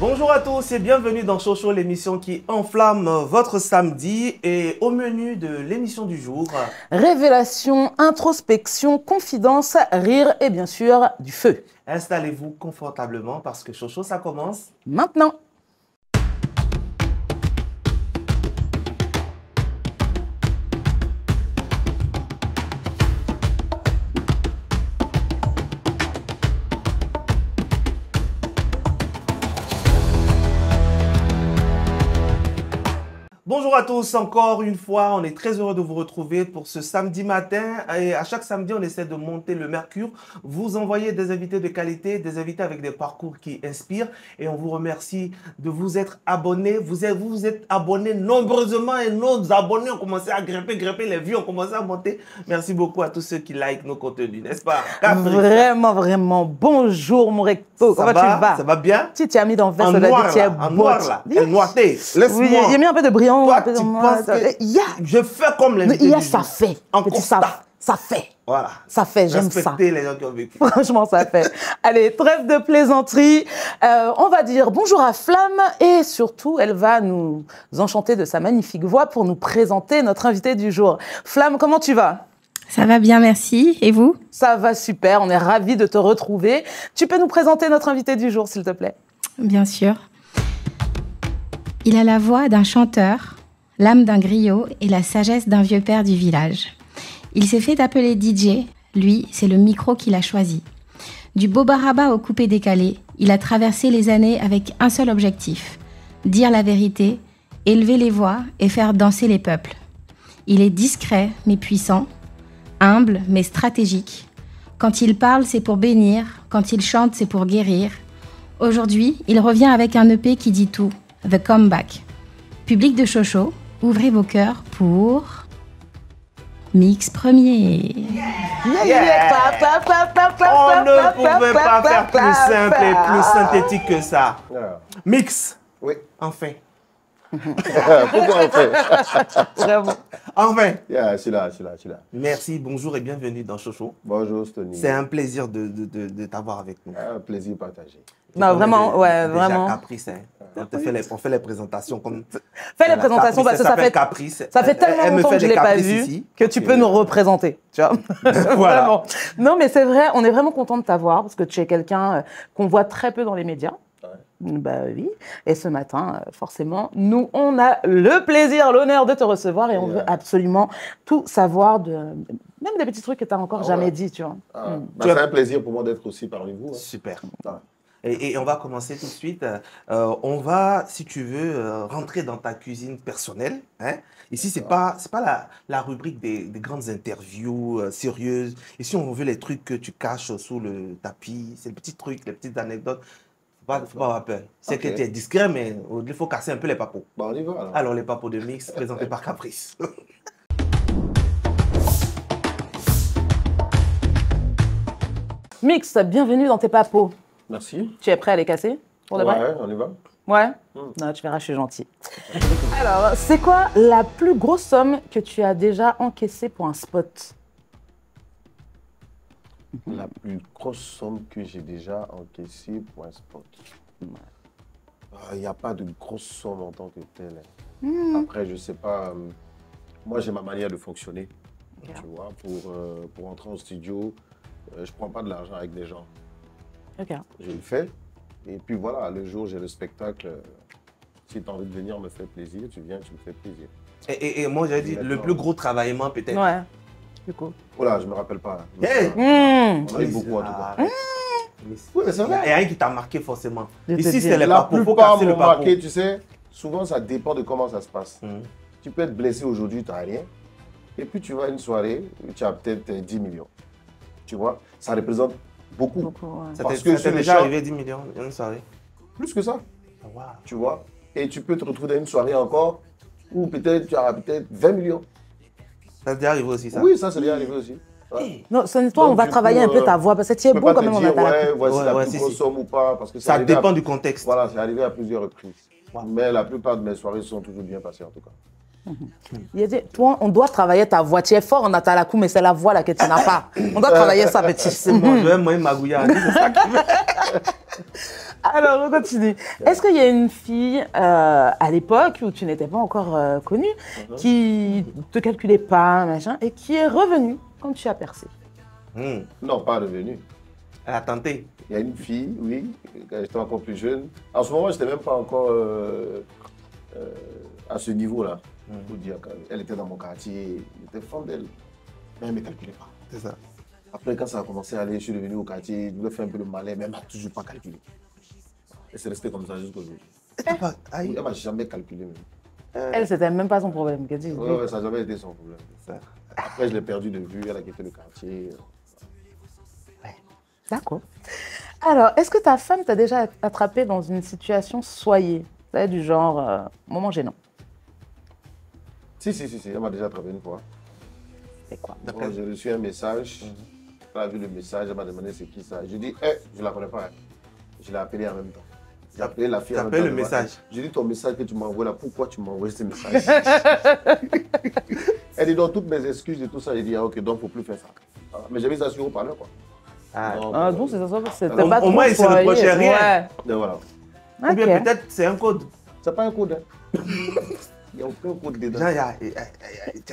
Bonjour à tous et bienvenue dans Chocho, l'émission qui enflamme votre samedi. Et au menu de l'émission du jour... Révélation, introspection, confidence, rire et bien sûr du feu. Installez-vous confortablement parce que Chocho, ça commence maintenant. Bonjour à tous, encore une fois, on est très heureux de vous retrouver pour ce samedi matin. Et à chaque samedi, on essaie de monter le mercure, vous envoyer des invités de qualité, des invités avec des parcours qui inspirent. Et on vous remercie de vous être abonnés. Vous êtes abonnés nombreusement et nos abonnés ont commencé à grimper, les vues ont commencé à monter. Merci beaucoup à tous ceux qui likent nos contenus, n'est-ce pas? Vraiment, vraiment. Bonjour mon recto, comment tu vas? Ça va bien? Tu as mis dans le veste en noir là, en noir là, elle noireté. Laisse-moi. Oui, il y a mis un peu de brillant. Toi, tu penses que je fais comme l'invité du jour. Ça fait. En constat. Ça fait. Voilà. Ça fait, j'aime ça. Respecter les gens qui ont vécu. Franchement, ça fait. Allez, trêve de plaisanterie. On va dire bonjour à Flamme et surtout, elle va nous enchanter de sa magnifique voix pour nous présenter notre invité du jour. Flamme, comment tu vas? Ça va bien, merci. Et vous? Ça va super, on est ravis de te retrouver. Tu peux nous présenter notre invité du jour, s'il te plaît? Bien sûr. Il a la voix d'un chanteur, l'âme d'un griot et la sagesse d'un vieux père du village. Il s'est fait appeler DJ, lui, c'est le micro qu'il a choisi. Du beau baraba au coupé décalé, il a traversé les années avec un seul objectif, dire la vérité, élever les voix et faire danser les peuples. Il est discret mais puissant, humble mais stratégique. Quand il parle, c'est pour bénir, quand il chante, c'est pour guérir. Aujourd'hui, il revient avec un EP qui dit tout, The Comeback. Public de Chocho, ouvrez vos cœurs pour Mix Premier. On ne pouvait pas faire plus simple et plus synthétique que ça. Mix. Oui. Enfin. Pourquoi enfin? Vraiment. Enfin. Yeah, je suis là. Merci, bonjour et bienvenue dans Chocho. Bonjour, Stony. C'est un plaisir de t'avoir avec nous. Un plaisir partagé. Non, vraiment, ouais, déjà vraiment. Caprice, hein. On fait les présentations comme... Fais les présentations parce que ça fait Caprice. Ça fait tellement longtemps que je ne l'ai pas vu ici. que tu peux nous représenter. Tu vois. Voilà. Vraiment. Non, mais c'est vrai, on est vraiment content de t'avoir parce que tu es quelqu'un qu'on voit très peu dans les médias. Ouais. Bah oui. Et ce matin, forcément, nous, on a le plaisir, l'honneur de te recevoir et on veut absolument tout savoir de... Même des petits trucs que tu n'as encore jamais dit, tu vois. C'est un plaisir pour moi d'être aussi parmi vous. Hein. Super. Ouais. Et on va commencer tout de suite. On va, si tu veux, rentrer dans ta cuisine personnelle. Hein. Ici, ce n'est pas la rubrique des grandes interviews sérieuses. Ici, on veut les trucs que tu caches sous le tapis. C'est les petits trucs, les petites anecdotes. Il ne faut pas avoir peur. C'est que tu es discret, mais il faut casser un peu les papos. Bon, on y va alors. Alors, les papos de Mix, présentés par Caprice. Mix, bienvenue dans tes papos. Merci. Tu es prêt à les casser pour de vrai? Ouais, on y va. Ouais. Non, tu verras, je suis gentille. Alors, c'est quoi la plus grosse somme que tu as déjà encaissée pour un spot? La plus grosse somme que j'ai déjà encaissée pour un spot. Il n'y a pas de grosse somme en tant que telle. Après, je ne sais pas. Moi, j'ai ma manière de fonctionner. Tu vois, pour entrer en studio, je ne prends pas de l'argent avec des gens. Ok. Je le fais. Et puis voilà, le jour où j'ai le spectacle, si tu as envie de venir me faire plaisir, tu viens, tu me fais plaisir. Et moi, j'avais dit le plus gros travaillement peut-être. Ouais. Du coup. Oh là, je ne me rappelle pas. Hey. On a eu beaucoup en tout cas. Oui, mais c'est vrai. Il n'y a rien qui t'a marqué forcément. Je te Ici, dis. c'est les La papos. Faut plupart casser le m'ont papo. marqué, tu sais, souvent ça dépend de comment ça se passe. Tu peux être blessé aujourd'hui, tu n'as rien. Et puis tu vas à une soirée, tu as peut-être 10 millions. Tu vois, ça représente beaucoup. Ouais. Ça Parce t'est que sur le déjà champ- arrivé 10 millions dans une soirée? Plus que ça, Wow. tu vois. Et tu peux te retrouver dans une soirée encore où peut-être tu auras peut-être 20 millions. Ça t'est arrivé aussi, ça? Oui, ça c'est déjà arrivé aussi. Ouais. Non, toi, Donc, on va du travailler coup, un peu ta voix parce que tu es Je peux bon pas quand te même, on a dire, ta ouais, voici Ouais, la ouais, plus si, grosse si. somme ou pas. Parce que Ça arrivé dépend à- du contexte. Voilà, c'est arrivé à plusieurs reprises. Wow. Mais la plupart de mes soirées sont toujours bien passées en tout cas. Il a dit, toi, on doit travailler ta voix. Tu es fort en Atalakou, mais c'est la voix là que tu n'as pas. On doit travailler ça, petit. C'est moi, je vais moi magouiller. C'est ça qui veut. Alors, on continue. Est-ce qu'il y a une fille à l'époque où tu n'étais pas encore connue qui te calculait pas, machin, et qui est revenue quand tu as percé? Non, pas revenu. Elle a tenté. Il y a une fille, oui, quand j'étais encore plus jeune. En ce moment, je n'étais même pas encore à ce niveau-là. Pour dire qu'elle était dans mon quartier, j'étais fan d'elle. Mais elle ne me calculait pas. C'est ça. Après, quand ça a commencé à aller, je suis revenu au quartier, je voulais faire un peu le malin, mais elle ne m'a toujours pas calculé. Et c'est resté comme ça jusqu'au jour. Elle ne m'a jamais calculé. Même. Elle, c'était même pas son problème. Ouais, ça n'a jamais été son problème. Ça. Après, je l'ai perdu de vue, elle a quitté le quartier. Ouais. D'accord. Alors, est-ce que ta femme t'a déjà attrapé dans une situation soyez, du genre moment gênant? Si, elle m'a déjà attrapé une fois. C'est quoi? J'ai reçu un message, elle a vu le message, elle m'a demandé c'est qui ça. Je dis, je ne la connais pas. Hein. Je l'ai appelé en même temps. J'ai appelé la fille en même temps. le message. J'ai dit ton message que tu m'as envoyé là, pourquoi tu m'as envoyé ce message? Elle dit donc toutes mes excuses et tout ça. J'ai dit, ok, donc il ne faut plus faire ça. Voilà. Mais j'ai mis ça sur haut-parleur quoi. Donc c'est ça, c'était pas au moins, il ne se reprochait rien. Ouais. Et voilà. Ou bien peut-être c'est un code. C'est pas un code. Hein. Il n'y a aucun code dedans. Genre, il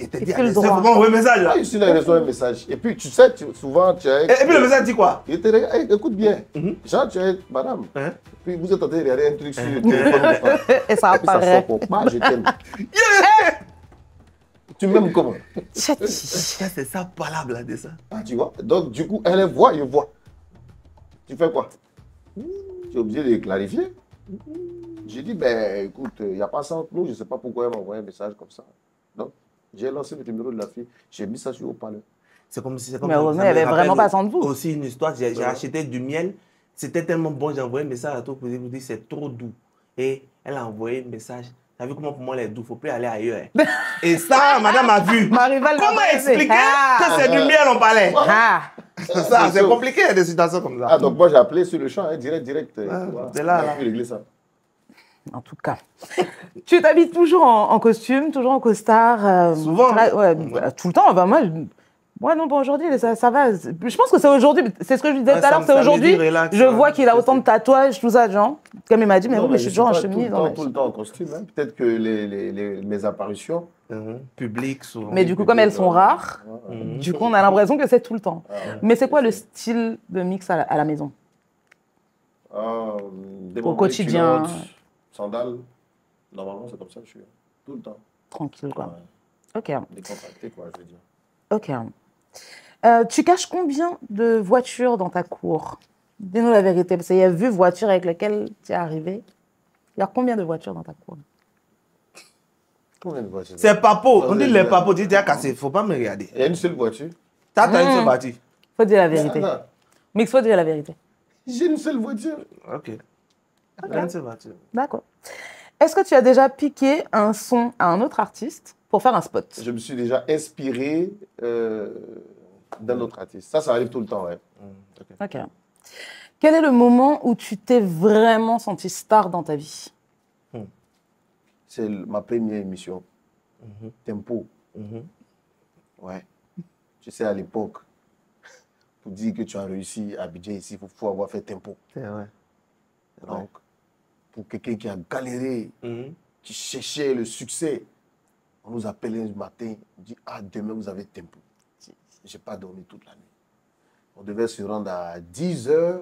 te dit, le c'est droit. vraiment un message là. Ah, ici, là, il reçoit un message. Et puis, tu sais, souvent, tu as... Et puis le message dit quoi? Il te regarde, écoute bien. Genre, tu es madame. Hein? Puis vous êtes en train de regarder un truc sur le téléphone. Et ça Et puis ça apparaît. sort pour pas, je t'aime. Tu m'aimes comment? Ça, c'est ça, palable là de ça. Ah, tu vois? Donc, du coup, elle voit, je vois. Tu fais quoi? Tu es obligé de clarifier. J'ai dit, ben écoute, il n'y a pas ça entre nous, je ne sais pas pourquoi elle m'a envoyé un message comme ça. Donc, j'ai lancé le numéro de la fille, j'ai mis ça sur haut-parleur. C'est comme si. Mais heureusement, il n'y avait vraiment pas sans de vous. Aussi une histoire, j'ai acheté du miel, c'était tellement bon, j'ai envoyé un message à toi pour vous dire c'est trop doux. Et elle a envoyé un message. T'as vu comment pour moi, les doux, il ne faut plus aller ailleurs. Hein. Et ça, madame a vu. Marival Comment expliquer que c'est du miel, on parlait? C'est ça, c'est compliqué, il y a des situations comme ça. Ah, donc moi j'ai appelé sur le champ, hein, direct. Voilà. C'est là. On a pu régler ça. En tout cas. Tu t'habilles toujours en costume, toujours en costard. Souvent. Tout le temps. Moi, non, pas aujourd'hui, ça va. Je pense que c'est aujourd'hui. C'est ce que je disais tout à l'heure, c'est aujourd'hui. Je vois qu'il a autant de tatouages, tout ça, genre. Comme il m'a dit, mais oui, mais je suis toujours en chemise. Tout le temps en costume. Hein. Peut-être que mes apparitions. Public, souvent. Mais du coup, comme elles sont rares, du coup, on a l'impression que c'est tout le temps. Mais c'est quoi le style de mix à la maison? Au quotidien. Sandales. Normalement, c'est comme ça que je suis. Tout le temps. Tranquille, quoi. Ouais. Ok. Décontracté, quoi, je veux dire. Ok. Tu caches combien de voitures dans ta cour? Dis-nous la vérité, parce qu'il y a vu voitures avec lesquelles tu es arrivé. Il y a combien de voitures dans ta cour? Combien de voitures? C'est papo. On dit les papos. Tu dis, cassé. Il ne faut pas me regarder. Il y a une seule voiture. T'as une seule voiture. Faut dire la vérité. Non. Mix, faut dire la vérité. J'ai une seule voiture. Ok. Une seule voiture. D'accord. Est-ce que tu as déjà piqué un son à un autre artiste pour faire un spot? Je me suis déjà inspiré d'un autre artiste. Ça arrive tout le temps, ouais. Ok. Quel est le moment où tu t'es vraiment senti star dans ta vie? C'est ma première émission. Tempo. Ouais. Tu sais, à l'époque, pour dire que tu as réussi à Abidjan ici, il faut avoir fait Tempo. C'est vrai. Donc, pour quelqu'un qui a galéré, qui cherchait le succès, on nous appelle un matin, on dit, ah, demain vous avez Tempo. Je n'ai pas dormi toute la nuit. On devait se rendre à 10 h.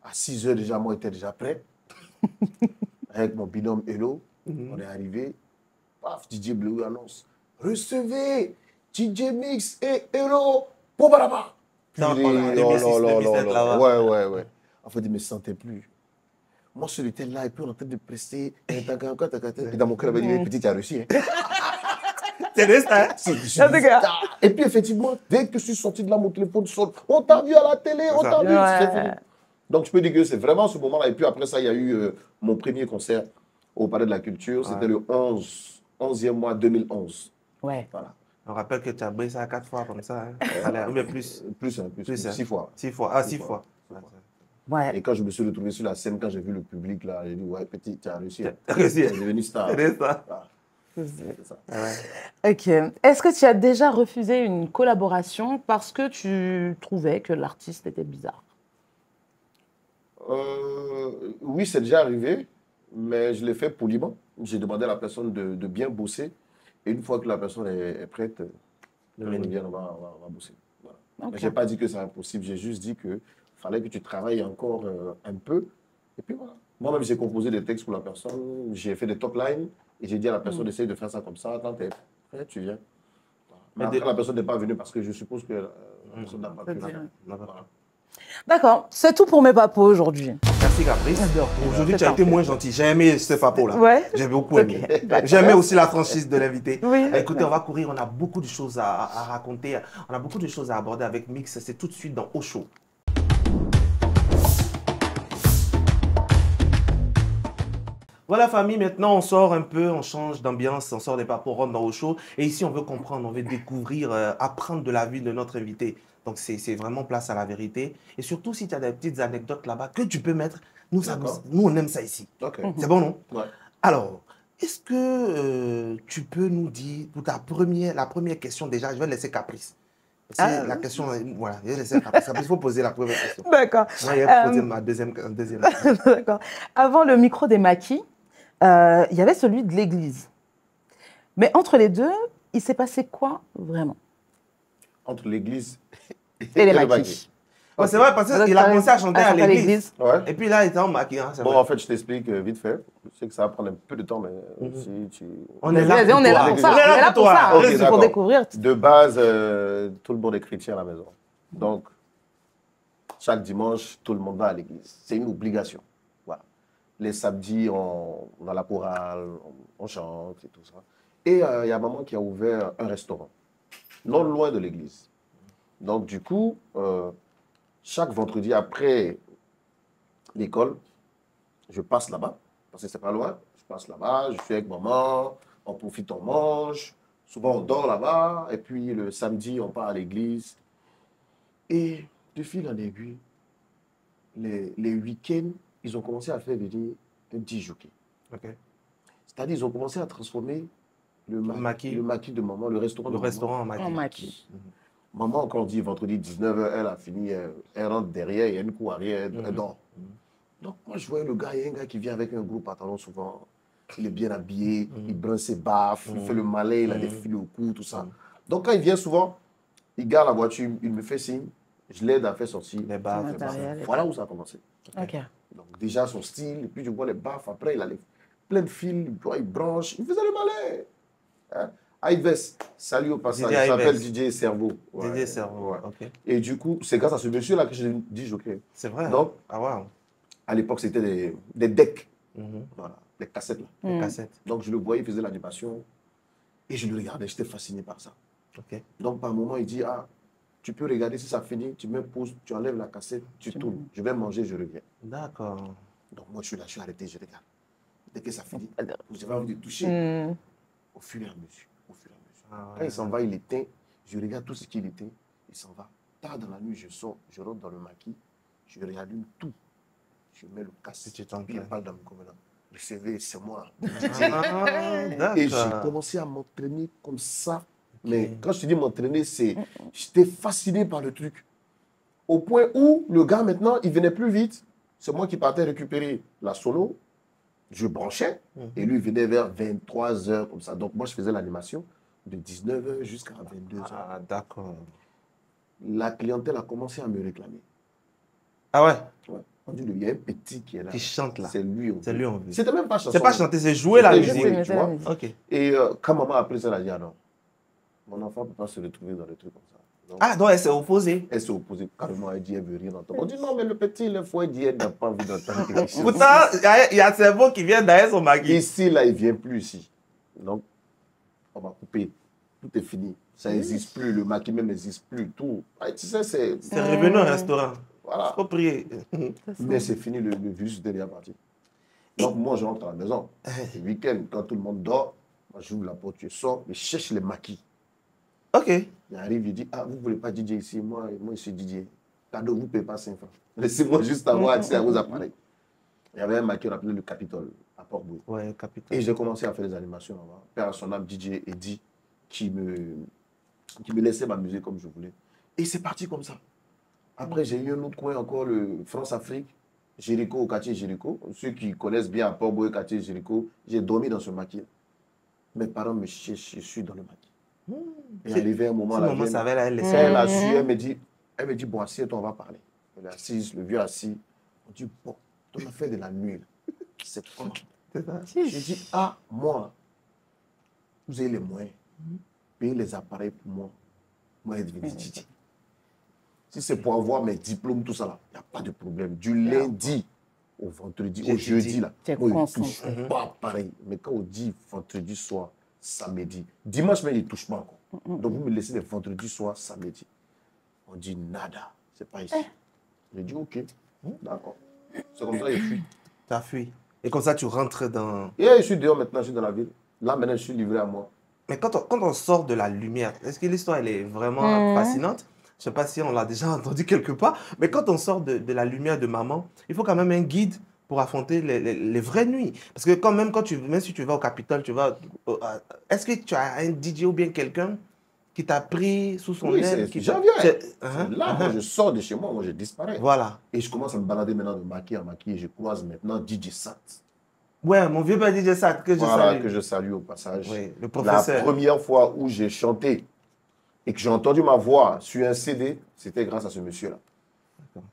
À 6 h déjà, moi, j'étais déjà prêt. Avec mon binôme Hello, on est arrivé. Paf, DJ Bleu annonce, recevez DJ Mix et Hello, Pobaraba. Ça, on parle en 2006, là-bas. Ouais. En fait, je ne me sentais plus. Moi, je était là et puis on est en train de prester. Et dans mon cœur, il m'a dit, petit, tu as réussi. Hein. C'est ça. Et puis, effectivement, dès que je suis sorti de là, mon téléphone sonne. On t'a vu à la télé, on t'a vu. C'est fini. Donc, je peux dire que c'est vraiment ce moment-là. Et puis après ça, il y a eu mon premier concert au Palais de la Culture. C'était le 11e mois 2011. Ouais. Voilà. On rappelle que tu as brisé ça 4 fois comme ça. Hein. Mais plus. Plus. 6 fois. 6 fois. Ah, 6 fois. Ouais. Et quand je me suis retrouvé sur la scène, quand j'ai vu le public, là, j'ai dit, ouais, petit, tu as réussi. Tu as réussi. Tu es devenu star. C'est ça. Ah, c'est ça. Ouais. Ok. Est-ce que tu as déjà refusé une collaboration parce que tu trouvais que l'artiste était bizarre? Oui, c'est déjà arrivé, mais je l'ai fait poliment. J'ai demandé à la personne de bien bosser. Et une fois que la personne est prête, on revient, on va bosser. Voilà. Mais je n'ai pas dit que c'est impossible, j'ai juste dit qu'il fallait que tu travailles encore un peu. Et puis voilà. Moi-même, j'ai composé des textes pour la personne, j'ai fait des top lines et j'ai dit à la personne d'essayer de faire ça comme ça. Quand tu es prêt, tu viens. Voilà. Mais après, la personne n'est pas venue parce que je suppose que la personne n'a pas pu le faire. Voilà. D'accord, c'est tout pour mes papos aujourd'hui. Merci Caprice. Aujourd'hui, tu as été moins gentil. J'ai aimé ce papo-là. Ouais. J'ai beaucoup aimé. J'ai aimé aussi la franchise de l'invité. Oui. Écoutez, on va courir. On a beaucoup de choses à raconter. On a beaucoup de choses à aborder avec Mix. C'est tout de suite dans Au Show. Voilà famille, maintenant on sort un peu, on change d'ambiance, on sort des papos, on rentre dans Au Show. Et ici on veut comprendre, on veut découvrir, apprendre de la vie de notre invité. Donc c'est vraiment place à la vérité. Et surtout si tu as des petites anecdotes là-bas que tu peux mettre, nous on aime ça ici. Okay. C'est bon non? Ouais. Alors, est-ce que tu peux nous dire, pour la première question déjà, je vais laisser Caprice. La question, voilà, je vais laisser Caprice. Caprice, il faut poser la première question. D'accord. Moi, je vais poser ma deuxième. D'accord. Avant le micro des maquis, il y avait celui de l'église. Mais entre les deux, il s'est passé quoi vraiment? Entre l'église et les maquis. Ouais, c'est vrai, parce qu'il a commencé à chanter à l'église. Ouais. Et puis là, il était en maquis. Hein, bon, en fait, je t'explique vite fait. Je sais que ça va prendre un peu de temps, mais si tu... On est là pour ça. On est là pour ça. Okay, c'est pour découvrir. De base, tout le monde est chrétien à la maison. Donc, chaque dimanche, tout le monde va à l'église. C'est une obligation. Voilà. Les samedis, on a la chorale, on chante et tout ça. Et il y a maman qui a ouvert un restaurant, non loin de l'église. Donc, du coup, chaque vendredi après l'école, je passe là-bas, parce que c'est pas loin. Je passe là-bas, je suis avec maman, on profite, on mange. Souvent, on dort là-bas. Et puis, le samedi, on part à l'église. Et de fil en aiguille, les week-ends, ils ont commencé à faire venir un petit jockey. Okay. C'est-à-dire, ils ont commencé à transformer le maquis de maman, le restaurant en maquis. Maman, quand on dit vendredi 19h, elle a fini, elle rentre derrière, il y a une cour arrière, elle dort. Donc, moi, je voyais le gars, il y a un gars qui vient avec un gros pantalon souvent. Il est bien habillé, il brince ses baffes, il fait le malin, il a des fils au cou, tout ça. Donc, quand il vient souvent, il garde la voiture, il me fait signe, je l'aide à faire sortir les baffes. Voilà où ça a commencé. Okay. Donc, déjà son style, et puis je vois les baffes, après, il a plein de fils, il branche, il faisait le malin. Hein? Ives, salut au passage, il s'appelle DJ Cerveau. Ouais. DJ Cerveau, ouais. Okay. Et du coup, c'est grâce à ce monsieur-là que je dis jockey. C'est vrai. Donc, à l'époque, c'était des decks, voilà, des cassettes. Là. Des cassettes. Donc, je le voyais, il faisait l'animation, et je le regardais, j'étais fasciné par ça. Okay. Donc, par moment, il dit, tu peux regarder si ça finit, tu mets pause, tu enlèves la cassette, tu tournes. Je vais manger, je reviens. D'accord. Donc, moi, je suis là, je suis arrêté, je regarde. Dès que ça finit, j'avais envie de toucher. Au fur et à mesure. Quand il s'en va, il éteint. Je regarde tout ce qu'il éteint. Il s'en va. Tard dans la nuit, je sors, je rentre dans le maquis. Je réallume tout. Je mets le casque. Puis il parle dans mon convenant. Le CV, c'est moi. Et j'ai commencé à m'entraîner comme ça. Mais quand je te dis m'entraîner, j'étais fasciné par le truc. Au point où le gars, maintenant, il venait plus vite. C'est moi qui partais récupérer la solo. Je branchais. Et lui, il venait vers 23h, comme ça. Donc, moi, je faisais l'animation de 19h jusqu'à 22h. Ah, d'accord. La clientèle a commencé à me réclamer. Ah ouais? On dit, il y a un petit qui est là. Qui chante là. C'est lui. C'était même pas chanter. C'est pas chanter, c'est jouer la musique. Tu vois? Okay. Et quand maman a appris ça, elle a dit, ah non, mon enfant ne peut pas se retrouver dans le truc comme ça. Donc, donc elle s'est opposée. Elle s'est opposée carrément. Elle dit, elle veut rien entendre. On dit, non, mais le petit, il faut dire, elle n'a pas envie d'entendre quelque chose. Pourtant, il y a Cerveau qui vient derrière son maquis. Ici, là, il ne vient plus ici. Donc, on va couper. Tout est fini. Ça n'existe plus. Le maquis même n'existe plus. Tout. Ah, tu sais, c'est revenu au restaurant. Voilà. Il faut prier. Mais c'est fini, le virus était déjà parti. Donc, moi, je rentre à la maison. Le week-end, quand tout le monde dort, moi, j'ouvre la porte, je sors, je cherche les maquis. Ok. Il arrive, il dit, vous ne voulez pas DJ ici? Moi, je suis DJ. Cadeau, vous ne payez pas 5 francs. Laissez-moi juste avoir accès à vos appareils. Il y avait un maquis, on appelait le Capitole, à Port-Bouille. Ouais, Capitole. Et j'ai commencé à faire des animations là-bas. Père à son âme, DJ Eddie, qui me laissait m'amuser comme je voulais. Et c'est parti comme ça. Après, j'ai eu un autre coin encore, le France-Afrique. Jéricho, au quartier Jéricho. Ceux qui connaissent bien à Port-Boué, quartier Jéricho, j'ai dormi dans ce maquis. Mes parents me cherchent, je suis dans le maquis. Et arrivé un moment, la vieille, ça va, elle a su, elle me dit, bon, assieds-toi, on va parler. Elle est assise, le vieux assis. On dit, bon, ton affaire de la nuit, c'est comment? J'ai dit, ah, moi, vous avez les moyens, payer les appareils pour moi, être devenu DJ. Si c'est pour avoir mes diplômes, tout ça, là, il n'y a pas de problème. Du lundi au vendredi, au jeudi, là, moi, je ne touche pas pareil. Mais quand on dit vendredi soir, samedi, dimanche, mais il ne touche pas encore. Donc, vous me laissez les vendredis soir, samedi. On dit nada, c'est pas ici. Je dis, ok, d'accord. C'est comme ça, il fuit. Tu as fui. Et comme ça, tu rentres dans... Et je suis dehors maintenant, je suis dans la ville. Là, maintenant, je suis livré à moi. Mais quand on sort de la lumière, est-ce que l'histoire, elle est vraiment fascinante? Je ne sais pas si on l'a déjà entendu quelque part, mais quand on sort de la lumière de maman, il faut quand même un guide pour affronter les vraies nuits. Parce que même si tu vas au Capitole, est-ce que tu as un DJ ou bien quelqu'un qui t'a pris sous son aile? J'en viens. Là, quand je sors de chez moi, moi, je disparais. Voilà. Et je commence à me balader maintenant de maquis en maquis et je croise maintenant DJ Sat. Ouais, mon vieux père DJ Sat, que je salue. Que je salue au passage. Oui, le professeur. La première fois où j'ai chanté et que j'ai entendu ma voix sur un CD, c'était grâce à ce monsieur-là.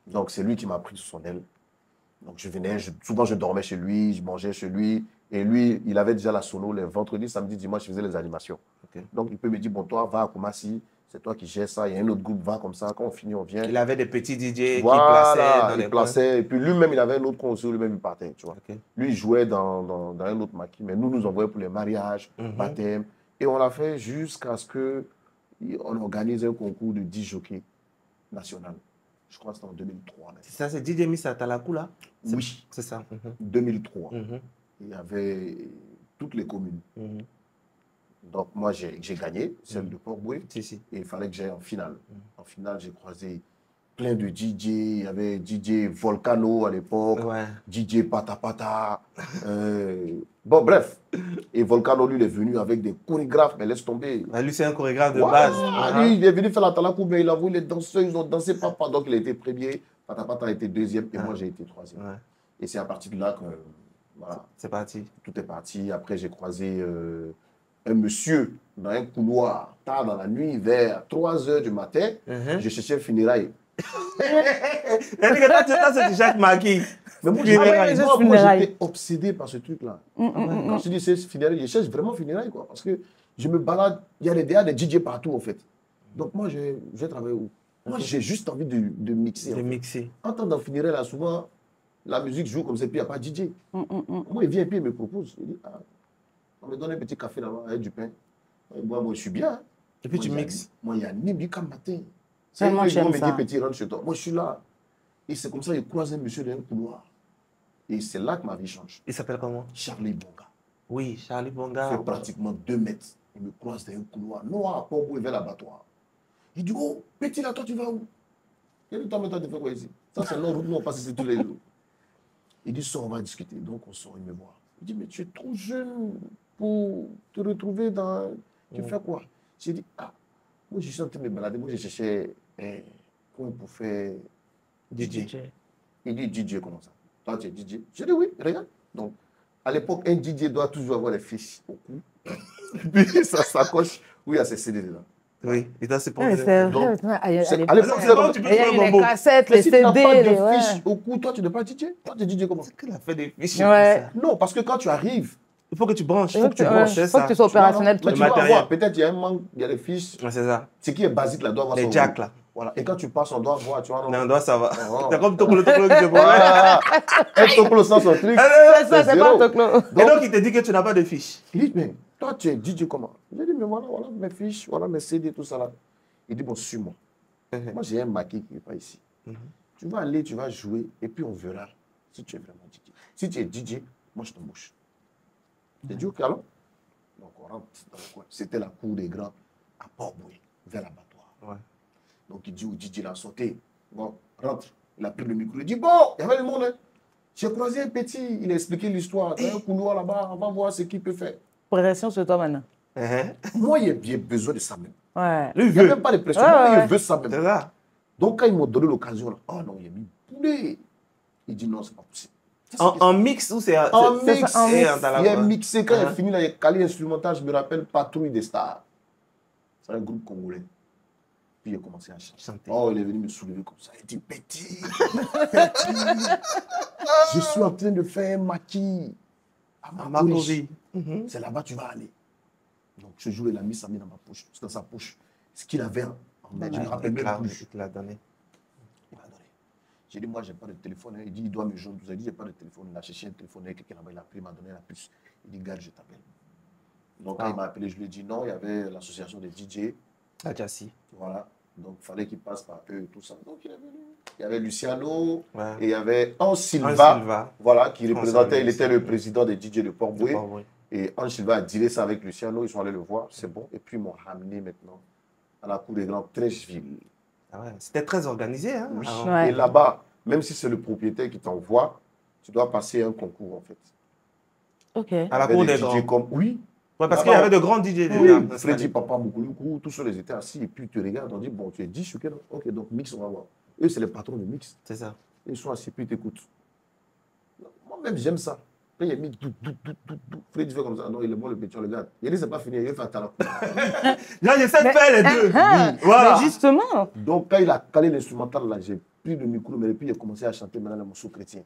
Donc, c'est lui qui m'a pris sous son aile. Donc, je venais, souvent je dormais chez lui, je mangeais chez lui. Et lui, il avait déjà la sono les vendredis, samedi, dimanche, je faisais les animations. Donc, il peut me dire, bon, toi, va à Koumassi, c'est toi qui gères ça. Il y a un autre groupe, va comme ça. Quand on finit, on vient. Il avait des petits DJ voilà, qui plaçaient dans les plaçait. Et puis lui-même, il avait un autre concert, lui-même, il partait. Tu vois. Lui, il jouait dans un autre maquis, mais nous envoyait pour les mariages, baptêmes. Et on l'a fait jusqu'à ce qu'on organise un concours de 10 jockeys national. Je crois que c'était en 2003. C'est ça, c'est DJ Miss Atalakou, là? Oui. C'est ça. 2003. Il y avait toutes les communes. Donc, moi, j'ai gagné, celle de Port-Boué. Et il fallait que j'aille en finale. En finale, j'ai croisé plein de DJ. Il y avait DJ Volcano à l'époque, DJ Patapata. Bon, bref. Et Volcano, lui, il est venu avec des chorégraphes, mais laisse tomber. Lui, c'est un chorégraphe de base. Lui, il est venu faire la Talakou, mais il a vu les danseurs, ils ont dansé papa. Donc, il a été premier. Patapata a été deuxième et moi, j'ai été troisième. Et c'est à partir de là que, voilà. C'est parti. Tout est parti. Après, j'ai croisé un monsieur dans un couloir, tard dans la nuit, vers 3 h du matin. Je cherchais funérailles. C'est Jacques Magui. Mais moi, j'étais obsédé par ce truc-là. Quand je dis c'est funérailles, je cherche vraiment funérailles, quoi. Parce que je me balade, il y a des DJ partout, en fait. Donc, moi, je vais travailler où? Moi, j'ai juste envie de mixer. En temps d'en funérailles, là, souvent, la musique joue comme ça, puis il n'y a pas de DJ. Moi, il vient et puis il me propose. Il dit, on me donne un petit café là-bas avec du pain. Moi, je suis bien. Et puis tu mixes. Moi, il y a Nibica matin. C'est moi, j'aime ça. Me dit, petit, rentre chez toi. Moi, je suis là. Et c'est comme ça, il croise un monsieur dans un couloir. Et c'est là que ma vie change. Il s'appelle comment? Charlie Bonga. Oui, Charlie Bonga. Il fait pratiquement 2 mètres. Il me croise dans un couloir noir, pas au vers l'abattoir. Il dit, oh, petit là, toi, tu vas où? Il dit, toi, tu fais quoi ici? Ça, c'est notre route, nous, on passe ici tous les jours. Il dit, sors, on va discuter. Donc, on sort, il me voit. Il dit, mais tu es trop jeune pour te retrouver dans... Tu fais quoi? J'ai dit, moi, je suis en train de me balader. Moi, je cherchais un coin pour faire DJ. Il dit, DJ, comment ça? Toi, tu es DJ? J'ai dit, oui, regarde. Donc, à l'époque, un DJ doit toujours avoir les fiches au cou. Puis, ça s'accroche où il y a ses CD là. Oui, et là, c'est pour... À l'époque, il y a eu les cassettes, les CD. Si tu n'as pas de fiches au cou, toi, tu n'es pas DJ. Toi, tu es DJ comment? C'est qu'elle a fait des fiches. Non, parce que quand tu arrives, il faut que tu branches. Il faut que tu sois opérationnel. Mais tu vas avoir, peut-être il y a un manque, il y a les fiches. C'est ça. Ce qui est basique là, doit avoir les jacks là. Voilà. Et quand tu passes, on doit voir, tu vois. Non, on doit, ça va. C'est comme Tokolo que je vois. Un Tokolo sans son truc. C'est ça, c'est pas Tokolo. Et donc, il te dit que tu n'as pas de fiches. Il dit, mais toi, tu es DJ comment? J'ai dit, mais voilà mes fiches, voilà mes CD, tout ça là. Il dit, bon, suis-moi. Moi, j'ai un maquis qui n'est pas ici. Tu vas aller, tu vas jouer, et puis on verra si tu es vraiment DJ. Si tu es DJ, moi, je t'embauche. J'ai dit, ok, alors. Donc, on rentre dans le coin. C'était la cour des grands à Port-Boué, vers l'abattoir. Donc, il dit au DJ, là, sautez. Bon, rentre. Il a pris le micro. Il dit, bon, il y avait le monde. Hein. J'ai croisé un petit. Il a expliqué l'histoire. Il y a un couloir là-bas. On va voir ce qu'il peut faire. Pression sur toi maintenant. Moi, j'ai besoin de ça même. Lui, il n'y a même pas de pression. Moi, il veut ça même. C'est ça. Donc, quand ils m'ont donné l'occasion, là, oh non, il a mis poulet. Il dit non, c'est pas possible. En mix ou c'est En mix, en il a mix. mixé. Quand il a fini, là, il a calé instrumental. Je me rappelle Patrouille des Stars. C'est un groupe congolais. Puis il a commencé à chanter. Oh, il est venu me soulever comme ça. Il dit, petit, je suis en train de faire un maquis à Makori. C'est là-bas que tu vas aller. Donc ce jour, il a mis sa main dans ma poche, dans sa poche. Ce qu'il avait en main, je me rappelle même plus. Il l'a donné. Il m'a donné. J'ai dit, moi, j'ai pas de téléphone. Il dit, il doit me joindre. J'ai dit, j'ai pas de téléphone. Il a cherché un téléphone avec quelqu'un là-bas. Il a pris, il m'a donné la puce. Il dit, garde, je t'appelle. Donc quand il m'a appelé, je lui ai dit non. Il y avait l'association des DJ. Ah, Jassi. Voilà. Donc il fallait qu'il passe par eux et tout ça. Donc il est venu. Il y avait Luciano Ouais. et il y avait Ange Silva. Silva. Voilà, qui représentait, Silva. il était le président des DJ de Port-Boué. Port-Boué. Et Ange Silva a dealé ça avec Luciano. Ils sont allés le voir. C'est bon. Et puis ils m'ont ramené maintenant à la cour des grands Trècheville. Ah ouais. C'était très organisé. Hein? Oui. Ah, Ouais. Et là-bas, même si c'est le propriétaire qui t'envoie, tu dois passer un concours en fait. Ok. à la Il y cour avait des DJ grands. comme... Oui. Ouais, parce Là-bas, qu'il y avait de grands DJ déjà. Oui, installés. Freddy, Papa, Moukoulou, tous ceux les étaient assis et puis tu regardes, on dit bon, tu es 10 ou quel? Ok, donc mix, on va voir. Eux, c'est les patrons de mix. C'est ça. Ils sont assis puis ils t'écoutent. Moi-même, j'aime ça. Là, il y a mis dou. Freddy fait comme ça. Non, il est bon le petit, on le regarde. Il dit, c'est pas fini, il fait à la cour. Là, j'essaie de faire les deux. Ah, Voilà. mais justement. Donc, quand il a calé l'instrumental, là, j'ai pris le micro, mais puis il a commencé à chanter maintenant les morceaux chrétiens.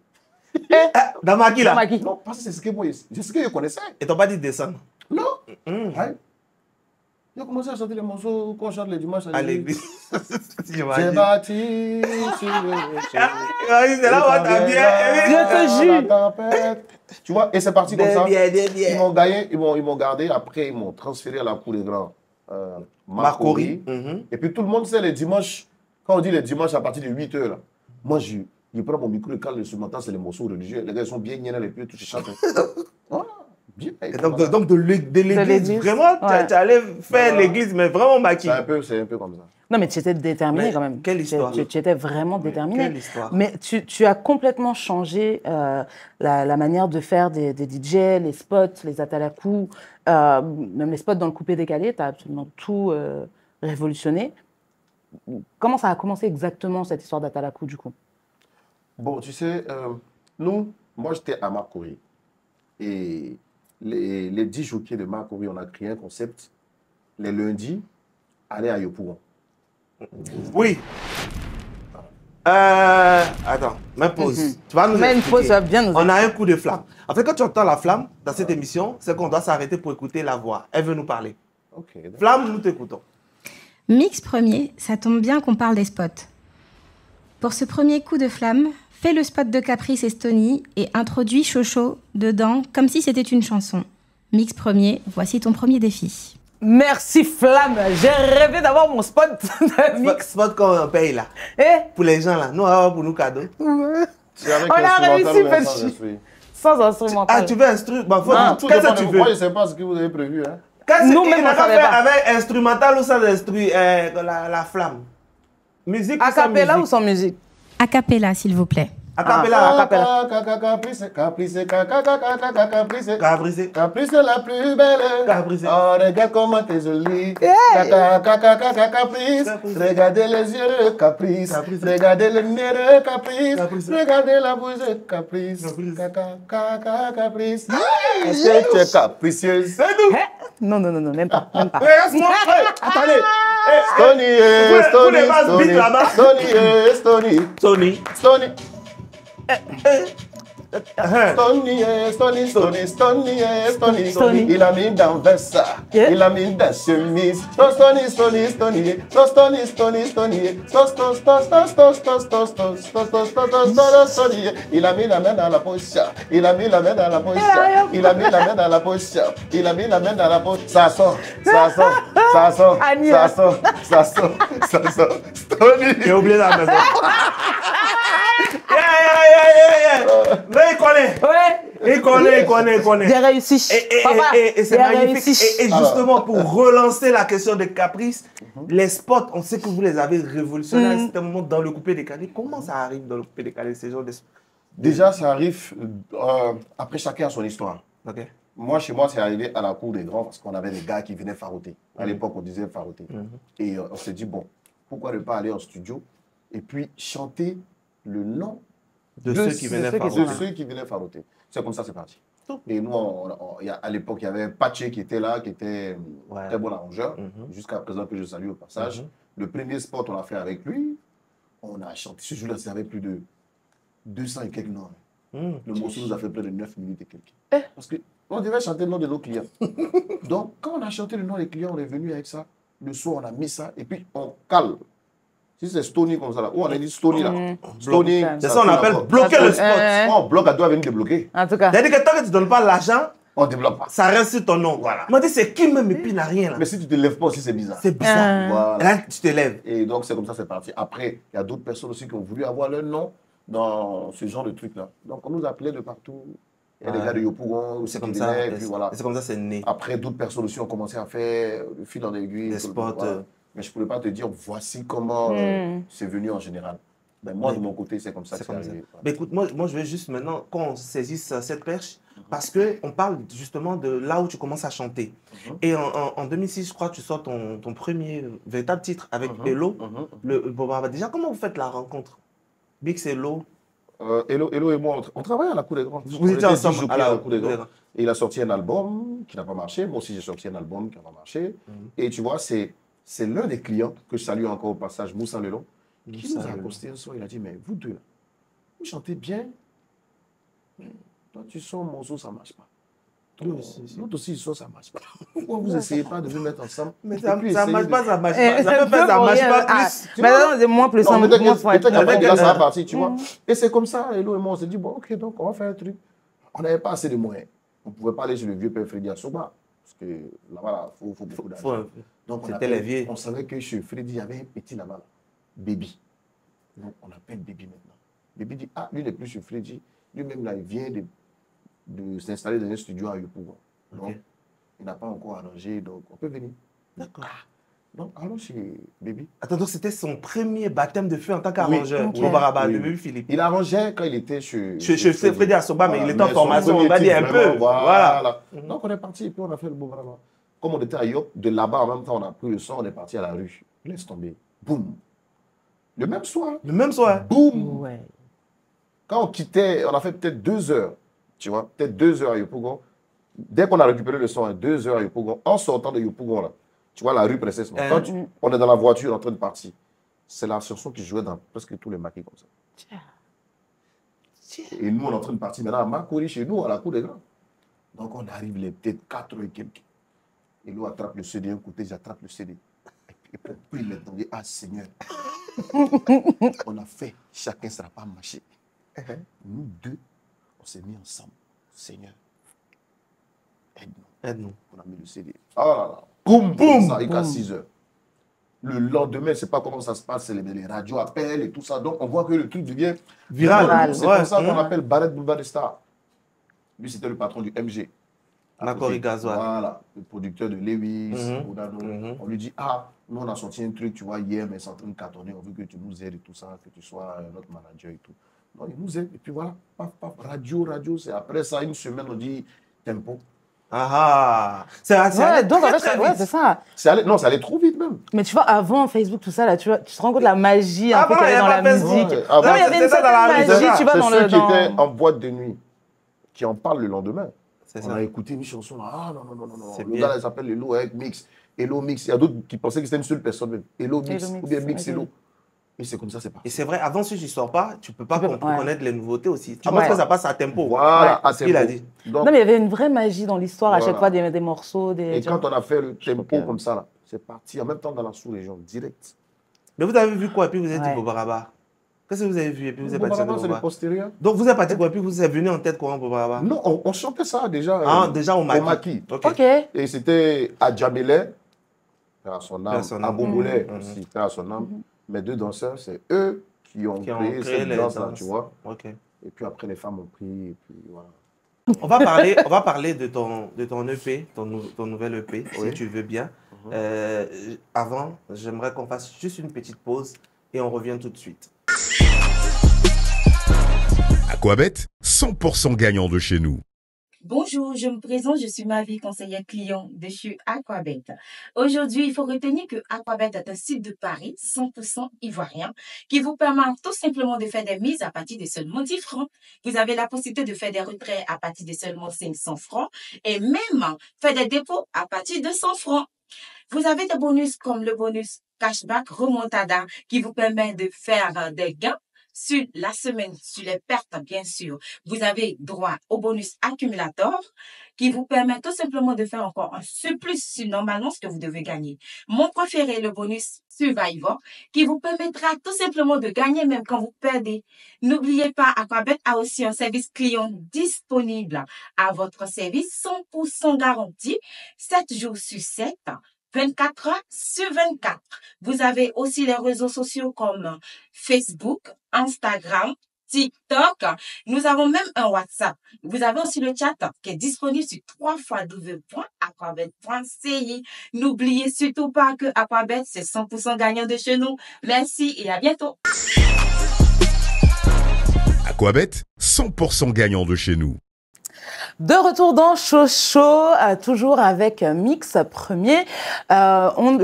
Dans Maki, là. Maki. Non, parce que c'est ce que moi, c'est ce que je connaissais. Et t'as pas dit descendre. Non. Hum. Ouais. Il a commencé à chanter les morceaux qu'on chante les dimanches À l'église. J'ai J'imagine. bâti sur le rocher. C'est là où t'as bien. Je te jure. Tu vois, et c'est parti comme ça. Des Ils biens. m'ont gagné, ils m'ont gardé. Après, ils m'ont transféré à la cour des grands Makori. Makori. Et puis tout le monde sait les dimanches, quand on dit les dimanches à partir de 8h, là, moi je prends mon micro et quand l'instrumental, c'est les morceaux religieux. Les gars, ils sont bien niais les pieds, tous ils chantent. Voilà, bien. Et donc de l'église, l'église. vraiment, Ouais. tu allais faire Voilà. l'église, mais vraiment Maki. C'est un peu comme ça. Non, mais tu étais déterminé Mais quand même. quelle histoire. Tu étais vraiment déterminé. Quelle histoire. Mais tu as complètement changé la manière de faire des DJ, les spots, les atalakou, même les spots dans le coupé décalé. Tu as absolument tout révolutionné. Comment ça a commencé exactement cette histoire d'atalakou du coup? Bon, tu sais, moi j'étais à Makori. Et les 10 jockeys de Makori, on a créé un concept. Les lundis, aller à Yopougon. Oui. Attends, même pause. Tu vas nous Mais une expliquer. pause, tu vas bien nous On a un coup de flamme. En fait, quand tu entends la flamme dans cette émission, c'est qu'on doit s'arrêter pour écouter la voix. Elle veut nous parler. Ok, d'accord. Flamme, nous t'écoutons. Mix premier, ça tombe bien qu'on parle des spots. Pour ce premier coup de flamme, fais le spot de Caprice et Stony et introduis Chocho dedans comme si c'était une chanson. Mix premier, voici ton premier défi. Merci Flamme. J'ai rêvé d'avoir mon spot de mix. Spot qu'on paye là. Eh, Pour les gens là. Nous, on va avoir pour nous cadeaux. C'est avec On a l'instrumental réussi, ou sans petit. instru? sans instrumental. Ah, tu veux instru? Bah, faut Ah, Tout qu'est-ce dépend que tu de veux? moi, je ne sais pas ce que vous avez prévu. Hein. Nous-mêmes, on savait faire pas. avec instrumental ou sans instru, la flamme. Musique A ou sans cappella ou musique? sans musique? A cappella, s'il vous plaît. A cappella. Caprice, caprice. Caprice. Caprice la plus belle. Caprice. Oh, regarde comment t'es jolie. Caprice. Regardez les yeux, caprice. Caprice. Regardez le nez, caprice. Caprice. Regardez la bouche, caprice. Caprice. Caprice. Est-ce que tu es capricieuse? C'est nous. Non, même pas. Même pas. Regarde-moi. Attendez. Stony, Pour les bases beat là-bas. Stony. Stony. Il a mis dans Versa, Yeah. il a mis dans chemise. Stony. Il a mis la main dans la poche. Il a mis la main dans la poche. Il a mis la main dans la poche. Il a mis la main dans la poche. Ça sort. Agnès. Ça sort. Stony. J'ai oublié la maison. Yeah. Mais il connaît. Ouais. Il connaît. J'ai réussi. Papa, Et c'est j'ai magnifique. réussi. Et justement, pour relancer la question de Caprice, les spots, on sait que vous les avez révolutionnés à un certain moment dans le coupé décalé. Comment ça arrive dans le coupé décalé, ces genres de spots? Déjà, ça arrive après chacun a son histoire. Ok. Moi, chez moi, c'est arrivé à la cour des grands parce qu'on avait des gars qui venaient faroter. À l'époque, on disait faroter. Et on s'est dit, bon, pourquoi ne pas aller en studio et puis chanter le nom De ceux qui venaient ceux qui farouter. sont De ceux qui venaient farouter. C'est comme ça, c'est parti. Et nous, à l'époque, il y avait Paché qui était là, qui était Ouais. très bon arrangeur, Mhm. jusqu'à présent que je salue au passage. Mhm. Le premier spot, on l'a fait avec lui. On a chanté. Ce jour-là, ça avait plus de 200 et quelques noms. Mhm. Le morceau nous a fait près de 9 minutes et quelques. Parce qu'on devait chanter le nom de nos clients. Donc, quand on a chanté le nom des clients, on est venu avec ça. Le soir, on a mis ça et puis on cale. Si c'est Stony comme ça, là, où on a dit Stony là. Stony. C'est ça, on appelle bloquer le spot. On bloque, elle doit venir débloquer. En tout cas. C'est-à-dire que tant que tu ne donnes pas l'argent, On ne débloque pas. ça reste sur ton nom. Voilà. On m'a dit, c'est qui même et puis il n'a rien là. Mais si tu ne te lèves pas aussi, c'est bizarre. C'est bizarre. Voilà. Et là, tu te lèves. Et donc, c'est comme ça, c'est parti. Après, il y a d'autres personnes aussi qui ont voulu avoir leur nom dans ce genre de truc-là. Donc, on nous appelait de partout. Il y a des Ouais. gars de Yopougon aussi C'est qui comme ça. venaient, et Et puis voilà. c'est comme ça c'est né. Après, d'autres personnes aussi ont commencé à faire le fil en aiguille. Des tout le spots, monde, voilà. Mais je ne pourrais pas te dire, voici comment c'est venu en général. Mais moi, de mon côté, c'est comme ça que c'est comme ça. arrivé. Mais écoute, moi, je veux juste maintenant qu'on saisisse cette perche parce qu'on parle justement de là où tu commences à chanter. Et en 2006, je crois, tu sors ton premier véritable titre avec Hello. Le Bobaba. Déjà, comment vous faites la rencontre? Bix et Hello. Hello et moi, on travaille à la Cour des Grands. Vous On étiez était ensemble disjockey à la Cour des Cour des Grands. Et il a sorti un album qui n'a pas marché. Moi aussi, j'ai sorti un album qui n'a pas marché. Et tu vois, c'est l'un des clients que je salue encore au passage, Moussa Lelon, qui nous a accosté un soir. Il a dit, mais vous deux, là, vous chantez bien. Mais toi, tu sors un morceau, ça ne marche pas. L'autre aussi, il sort, ça ne marche pas. Pourquoi vous n'essayez pas de vous mettre ensemble? Mais Et ça puis ne essayez marche de- pas, ça marche pas. Ça peut faire, ça marche pas plus. Tu Mais vois? non, c'est moins plus. Non, mais moins t'inquiète, point. peut-être qu'après, ça va partir, tu vois. Et c'est comme ça, Hello et moi, on s'est dit, bon, ok, donc on va faire un truc. On n'avait pas assez de moyens. On ne pouvait pas aller chez le vieux père Freddy à Soba. Parce que là-bas, il faut beaucoup d'argent. Donc, on C'était appelle- les vieux. On savait que chez Freddy, il y avait un petit là-bas, là, Baby. Donc, on appelle Baby maintenant. Baby dit, ah, lui n'est plus chez Freddy. Lui-même, là, il vient de s'installer dans un studio à Yopougon. Donc, il n'a pas encore arrangé, donc on peut venir. D'accord. Donc, allons chez Baby. Attends, donc c'était son premier baptême de feu en tant qu'arrangeur ok. au Baraba, Oui, le oui. Baby Philippe. Il arrangeait quand il était chez Chez Freddy Asoba, mais il était en son formation, premier on va dire un titre, peu. vraiment, Voilà. Voilà. Donc on est parti et puis on a fait le beau vraiment. Comme on était à Yop, de là-bas en même temps, on a pris le son, on est parti à la rue. Laisse tomber. Boum. Le même soir. Le même soir. Boum. Ouais. Quand on quittait, on a fait peut-être 2 heures. Tu vois, peut-être 2 heures à Yopougon. Dès qu'on a récupéré le son, 2 heures à Yopougon, en sortant de Yopougon, là, tu vois la rue précisément. Quand on est dans la voiture en train de partir, c'est la chanson qui jouait dans presque tous les maquis comme ça. Et nous, on est en train de partir maintenant à Makori, chez nous, à la Cour des Grands. Donc, on arrive les peut-être 4 et quelques. Et nous, attrape le CD d'un côté, j'attrape le CD. Et puis, il maintenant, dit, ah Seigneur, on a fait, chacun ne sera pas marché. Nous deux, on s'est mis ensemble. Seigneur, aide-nous. Aide-nous. On a mis le CD. Ah là là. Boum, boum. Ça, il casse 6 heures. Le lendemain, c'est pas comment ça se passe, les radios appellent et tout ça. Donc, on voit que le truc devient Viral. C'est Ouais. comme ça qu'on appelle Barrett Boulevard des Stars. Lui, c'était le patron du MG. Makori Gazois. Voilà, le producteur de Lewis, Mhm. Odano. Mhm. On lui dit, ah, nous, on a sorti un truc, tu vois, hier, mais c'est en train de cartonner. On veut que tu nous aides et tout ça, que tu sois notre manager et tout. Non, il nous aide. Et puis voilà, paf, paf, radio. C'est après ça, une semaine, on dit tempo. Ah ah. C'est Ouais, donc en fait, ouais, c'est ça. Non, ça allait trop vite même. Mais tu vois, avant Facebook, tout ça, là, tu te rends compte de la magie un Ah peu bon, qu'il y il y avait dans a la pas Facebook. musique. Ouais, avant, Non, il y avait c'était une ça dans la certaine rue, magie, c'est tu vois, C'est dans ceux le. qui étaient en boîte de nuit, qui en parlent le lendemain. C'est On ça. a écouté une chanson, là, ah non. C'est Le bien. gars, là, il s'appelle Hello avec Mix. Hello Mix. Il y a d'autres qui pensaient que c'était une seule personne même. Hello Mix. Hello Mix, Ou bien Mix ok. Hello. Et c'est comme ça, c'est parti. Et c'est vrai, avant si tu ne sors pas, tu ne peux pas Tu peux- ouais. connaître les nouveautés aussi. Tu Ouais. penses que ça passe à tempo. Voilà, à c'est ce qu'il a tempo. dit. Donc, Non, mais il y avait une vraie magie dans l'histoire à Voilà. chaque fois, des morceaux, des. et tu quand vois. on a fait le tempo Ok. comme ça, là, c'est parti en même temps dans la sous-région, direct. Mais vous avez vu quoi? Et puis vous êtes dit Ouais. Bobaraba. Qu'est-ce que vous avez vu? Et puis vous êtes parti Bobaraba, de c'est le Bobaraba. postérieur. Donc vous êtes parti quoi? Et puis vous êtes venu en tête quoi, Bobaraba? Non, on chantait ça déjà. Ah, déjà au maquis. maquis. Ok. Ok. Et c'était à Djamilé, père à son Père âme, à son âme. à Bomboulet Mhm. aussi, père à son âme. Mes 2 danseurs, c'est eux qui ont Qui ont créé créé cette les danse-là, danses. tu vois. Ok. Et puis après, les femmes ont pris, et puis voilà. On va parler de ton EP, ton nouvel EP, Oui. si tu veux bien. Avant, j'aimerais qu'on fasse juste une petite pause et on revient tout de suite. Aquabet, 100% gagnant de chez nous. Bonjour, je me présente, je suis Mavi, conseillère client de chez Aquabet. Aujourd'hui, il faut retenir que Aquabet est un site de Paris 100% ivoirien qui vous permet tout simplement de faire des mises à partir de seulement 10 francs. Vous avez la possibilité de faire des retraits à partir de seulement 500 francs et même faire des dépôts à partir de 100 francs. Vous avez des bonus comme le bonus cashback remontada qui vous permet de faire des gains sur la semaine, sur les pertes, bien sûr. Vous avez droit au bonus accumulateur qui vous permet tout simplement de faire encore un surplus sur normalement ce que vous devez gagner. Mon préféré, le bonus Survivor, qui vous permettra tout simplement de gagner même quand vous perdez. N'oubliez pas, Aquabet a aussi un service client disponible à votre service, 100% garanti, 7 jours sur 7. 24 heures sur 24. Vous avez aussi les réseaux sociaux comme Facebook, Instagram, TikTok. Nous avons même un WhatsApp. Vous avez aussi le chat qui est disponible sur www.aquabet.ci. N'oubliez surtout pas que Aquabet, c'est 100% gagnant de chez nous. Merci et à bientôt. Aquabet, 100% gagnant de chez nous. De retour dans Chocho, toujours avec Mix Premier.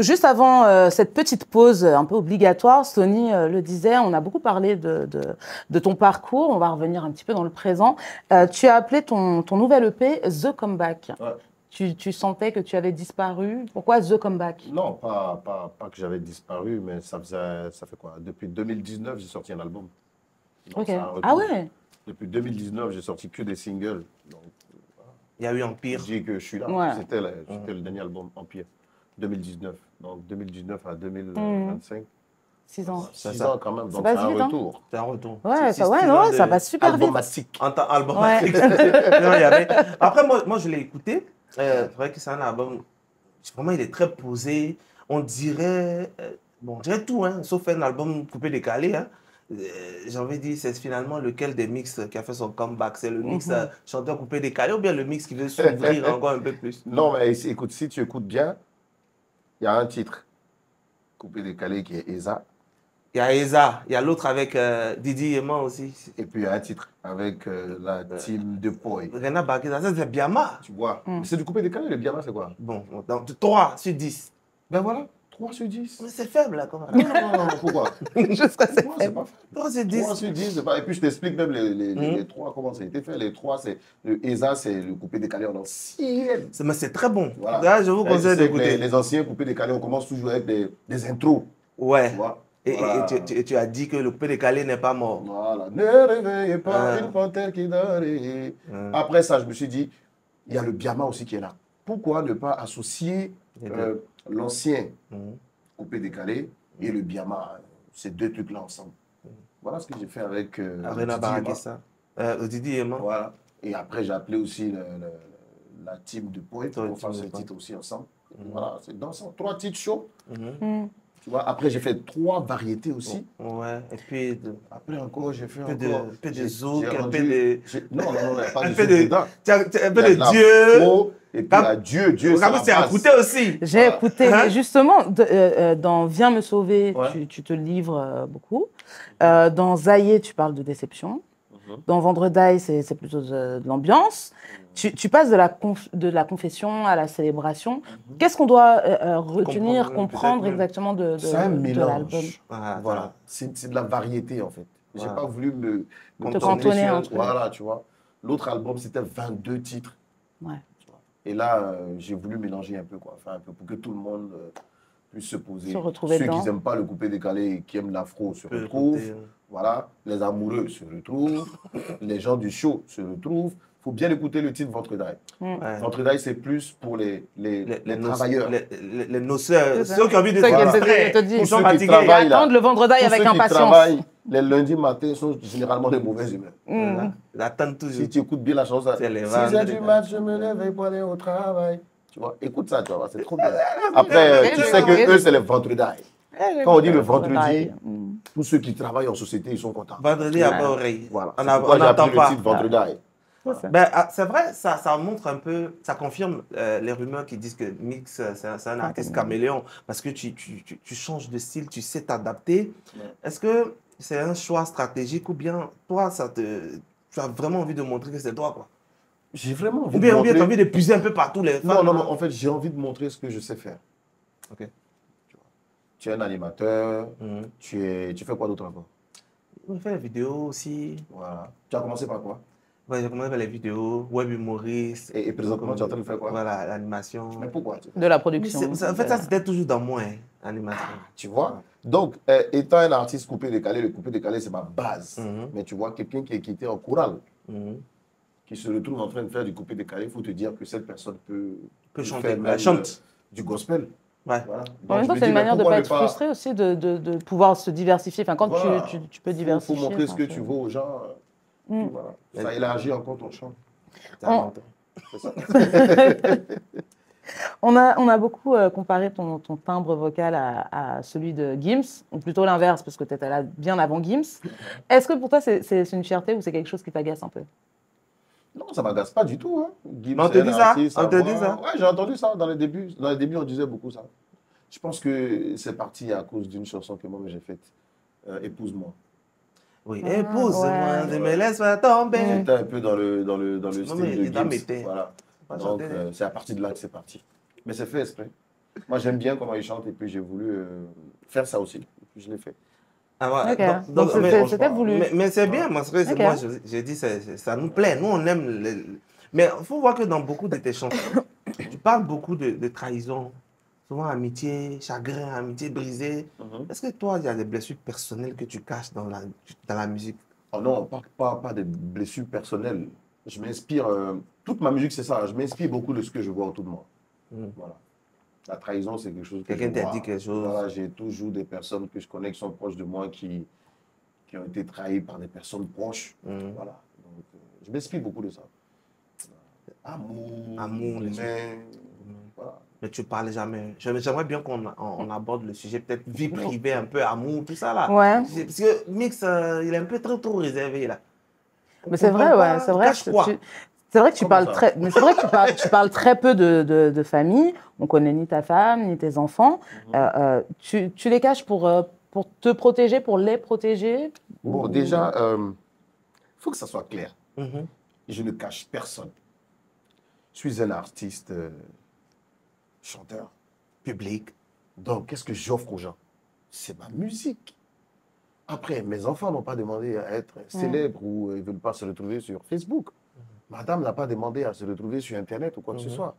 Juste avant cette petite pause un peu obligatoire, Sony le disait, on a beaucoup parlé de ton parcours. On va revenir un petit peu dans le présent. Tu as appelé ton nouvel EP The Comeback. Ouais. Tu sentais que tu avais disparu. Pourquoi The Comeback? Non, pas que j'avais disparu, mais ça fait quoi? Depuis 2019, j'ai sorti un album. Donc, Ok. c'est un retour. Ah ouais. Depuis 2019, j'ai sorti que des singles. Donc, Il y a eu Empire. je dis que je suis là. Ouais. C'était le dernier album, Empire, 2019. Donc 2019 à 2025. 6 ans. C'est 6 ça. ans quand même, Ça donc passe c'est un vite, hein. retour. C'est un retour. Ouais, C'est ça, ouais, style non, de ça va super vite. Albumatique. En tant album. Ouais. Non, il y avait- Après, moi, je l'ai écouté. C'est vrai que c'est un album. Vraiment, il est très posé. On dirait. Bon, on dirait tout, hein, sauf un album coupé décalé. Hein. J'ai envie de dire, c'est finalement lequel des mix qui a fait son comeback? C'est le mix chanteur coupé décalé ou bien le mix qui veut s'ouvrir encore un peu plus? Non, mais écoute, si tu écoutes bien, il y a un titre coupé décalé qui est Eza. Il y a Eza, il y a l'autre avec Didi et moi aussi. Et puis il y a un titre avec la team de Poi. Rena Bakisa, ça c'est Biama. Tu vois? Mais c'est du coupé décalé, le Biama, c'est quoi? Bon, donc 3 sur 10. Ben voilà, 3 sur 10. Mais c'est faible là, quand même. Non, pourquoi? Je sais que c'est Pourquoi c'est faible. pas fait? 3 sur 3 10. sur 10, c'est pas... Et puis je t'explique même les 3, comment ça a été fait. Les 3, c'est le ESA, c'est le coupé décalé en ancienne. Mais c'est très bon. Voilà. Là, je vous Et tu conseille sais que d'écouter. les anciens coupés décalés, on commence toujours avec des intros. Ouais. Tu vois? Et, Voilà. et tu as dit que le coupé décalé n'est pas mort. Voilà. Ne réveillez pas Ah. une panthère qui dort. Après ça, je me suis dit, il y a le Biama aussi qui est là. Pourquoi ne pas associer Les deux. l'ancien Mhm. coupé décalé et le Biama, ces deux trucs-là ensemble? Voilà ce que j'ai fait avec Arena Didi et moi. Barakissa. Didi et moi. Voilà. Et après, j'ai appelé aussi la team de poètes Ouais, pour faire team ce de titre aussi ensemble. Voilà, c'est dansant. 3 titres chauds. Mhm. Tu vois, après, j'ai fait 3 variétés aussi. Ouais. Et puis, Après encore, j'ai fait un peu encore... de, peu de j'ai- zouk, j'ai un rendu- peu de. Non, il n'y a pas Un de peu zouk de. dedans. Un peu Il y a de la Dieu. faux, et puis il y a Dieu, c'est Regarde, la c'est base. écouté aussi. J'ai Voilà. écouté, Hein? mais justement, dans Viens me sauver, Ouais. tu te livres beaucoup. Dans Zaïe, tu parles de déception. Dans Vendredi, c'est plutôt de l'ambiance. Tu passes de la confession à la célébration. Qu'est-ce qu'on doit retenir, comprendre peut-être exactement de C'est un l'album? mélange. Ah, Voilà, c'est de la variété en fait. J'ai Voilà. pas voulu me Te cantonner sur un truc. Voilà, tu vois. L'autre album, c'était 22 titres. Ouais. Tu vois. Et là, j'ai voulu mélanger un peu, quoi. Enfin, un peu pour que tout le monde puisse se poser. Se retrouver Ceux dedans. qui n'aiment pas le coupé décalé, qui aiment l'afro, se Peut retrouvent. écouter, hein. Voilà, les amoureux se retrouvent. Les gens du show se retrouvent. Il faut bien écouter le titre Vendredi. Ouais. Vendredi, c'est plus pour les travailleurs. Les noceurs, C'est ça. ceux qui ont envie de Ceux qui se aiment distraire, te dire. ils sont Ceux qui fatigués. travaillent, là. Attendre le vendredi Tous avec ceux qui impatience. travaillent les lundis matins sont généralement de mauvaises humeurs. Mm. Ils attendent toujours. Si tu écoutes bien la chanson, C'est les 6 heures vendredis. du match, je me lève pour aller au travail. Tu vois, écoute ça, tu vois, c'est trop bien. Après, tu sais que eux, c'est les vendredis. Quand on dit le vendredi, Mm. tous ceux qui travaillent en société, ils sont contents. Vendredi à pas oreille. Voilà. On C'est pourquoi j'ai n'entend appelé pas. le titre Vendredi. C'est ça. Ben, c'est vrai, ça montre un peu, ça confirme les rumeurs qui disent que Mix, c'est un artiste caméléon, parce que tu changes de style, tu sais t'adapter. Est-ce que c'est un choix stratégique ou bien toi, tu as vraiment envie de montrer que c'est toi, quoi? J'ai vraiment envie Ou bien de montrer... tu as envie de puiser un peu partout les Non, femmes. non, en fait, j'ai envie de montrer ce que je sais faire. Ok. Tu es un animateur, Mhm. tu fais quoi d'autre encore? On fait les vidéos aussi. Voilà. Tu as commencé par quoi? Ouais, j'ai commencé par les vidéos, web humoriste. Et présentement, tu es en train de faire quoi? Voilà, l'animation. Mais pourquoi? De la Mais production. en fait, ça, c'était toujours dans moi, hein, l'animation. Tu vois? Donc, étant un artiste coupé-décalé, le coupé-décalé, c'est ma base. Mhm. Mais tu vois, quelqu'un qui est quitté en chorale, Mhm. qui se retrouve en train de faire du coupé-décalé, il faut te dire que cette personne peut chanter, faire elle même, chante. Du gospel. Ouais. Voilà. En même Donc, temps, je me c'est dis, une mais manière de ne pourquoi pas ne être frustré aussi, de pouvoir se diversifier. Enfin, quand Voilà. tu peux diversifier. Il faut montrer ce enfin, que tu vaux aux gens. Mm. Puis voilà. Ça élargit encore ton champ. C'est ça. On a beaucoup comparé ton timbre vocal à celui de Gims, ou plutôt l'inverse, parce que tu étais là bien avant Gims. Est-ce que pour toi, c'est une fierté ou c'est quelque chose qui t'agace un peu? Non, ça ne m'agace pas du tout. Hein. Gims, Mais on te c'est un dit ça? artiste, On te voix. dit ça? Ouais, j'ai entendu ça dans les débuts. Dans les débuts, on disait beaucoup ça. Je pense que c'est parti à cause d'une chanson que moi j'ai faite, Épouse-moi. Oui, Ah, épouse-moi, ouais. ne me laisse pas tomber. J'étais un peu dans le Non, style mais de il doit Gims. m'aider. Voilà. Pas Donc, chanter. c'est à partir de là que c'est parti. Mais c'est fait exprès. Moi, j'aime bien comment il chante et puis j'ai voulu faire ça aussi. Et puis je l'ai fait. Ah ouais, Ok. Donc, c'était voulu. Mais c'est bien, parce que Ok. moi, j'ai dit, ça nous plaît. Nous, on aime. Mais il faut voir que dans beaucoup de tes chansons, tu parles beaucoup de trahison. Souvent amitié, chagrin, amitié brisée. Est-ce que toi, il y a des blessures personnelles que tu caches dans la musique? Oh non, pas de blessures personnelles. Je m'inspire. Toute ma musique, c'est ça. Je m'inspire beaucoup de ce que je vois autour de moi. Voilà. La trahison, c'est quelque chose que Quelqu'un je t'a vois. dit quelque chose. Voilà, j'ai toujours des personnes que je connais qui sont proches de moi qui ont été trahies par des personnes proches. Voilà. Donc, je m'inspire beaucoup de ça. Amour, les humain. Voilà. Mais tu parles jamais. J'aimerais bien qu'on aborde le sujet, peut-être vie privée, un peu amour, tout ça là. Ouais. Parce que Mix, il est un peu trop réservé là. Mais c'est vrai, ouais, c'est vrai. C'est vrai que tu parles très, mais c'est vrai que tu parles très peu de famille. On connaît ni ta femme, ni tes enfants. Tu les caches pour te protéger, pour les protéger? Bon, déjà, il faut que ça soit clair. Je ne cache personne. Je suis un artiste, chanteur, public. Donc, qu'est-ce que j'offre aux gens? C'est ma musique. Après, mes enfants n'ont pas demandé à être célèbres ou ils ne veulent pas se retrouver sur Facebook. Madame n'a pas demandé à se retrouver sur Internet ou quoi que ce soit.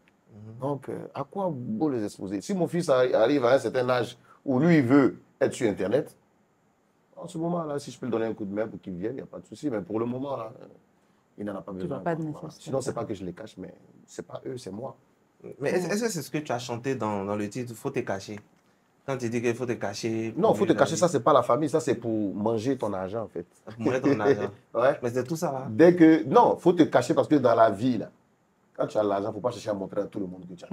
Donc, à quoi vous les exposer? Si mon fils arrive à un certain âge où lui, il veut être sur Internet, en ce moment-là, si je peux lui donner un coup de main pour qu'il vienne, il n'y a pas de souci. Mais pour le moment, là, il n'en a pas besoin. Pas de voilà. Sinon, ce n'est pas que je les cache, mais ce n'est pas eux, c'est moi. Mais est-ce que c'est ce que tu as chanté dans le titre « Faut te cacher » Quand tu dis qu'il faut te cacher... Non, il faut te cacher, ça, c'est pas la famille, ça, c'est pour manger ton argent, en fait. Manger ton argent. Ouais. Mais c'est tout ça, là. Dès que... Non, il faut te cacher parce que dans la vie, là, quand tu as l'argent, il ne faut pas chercher à montrer à tout le monde que tu as.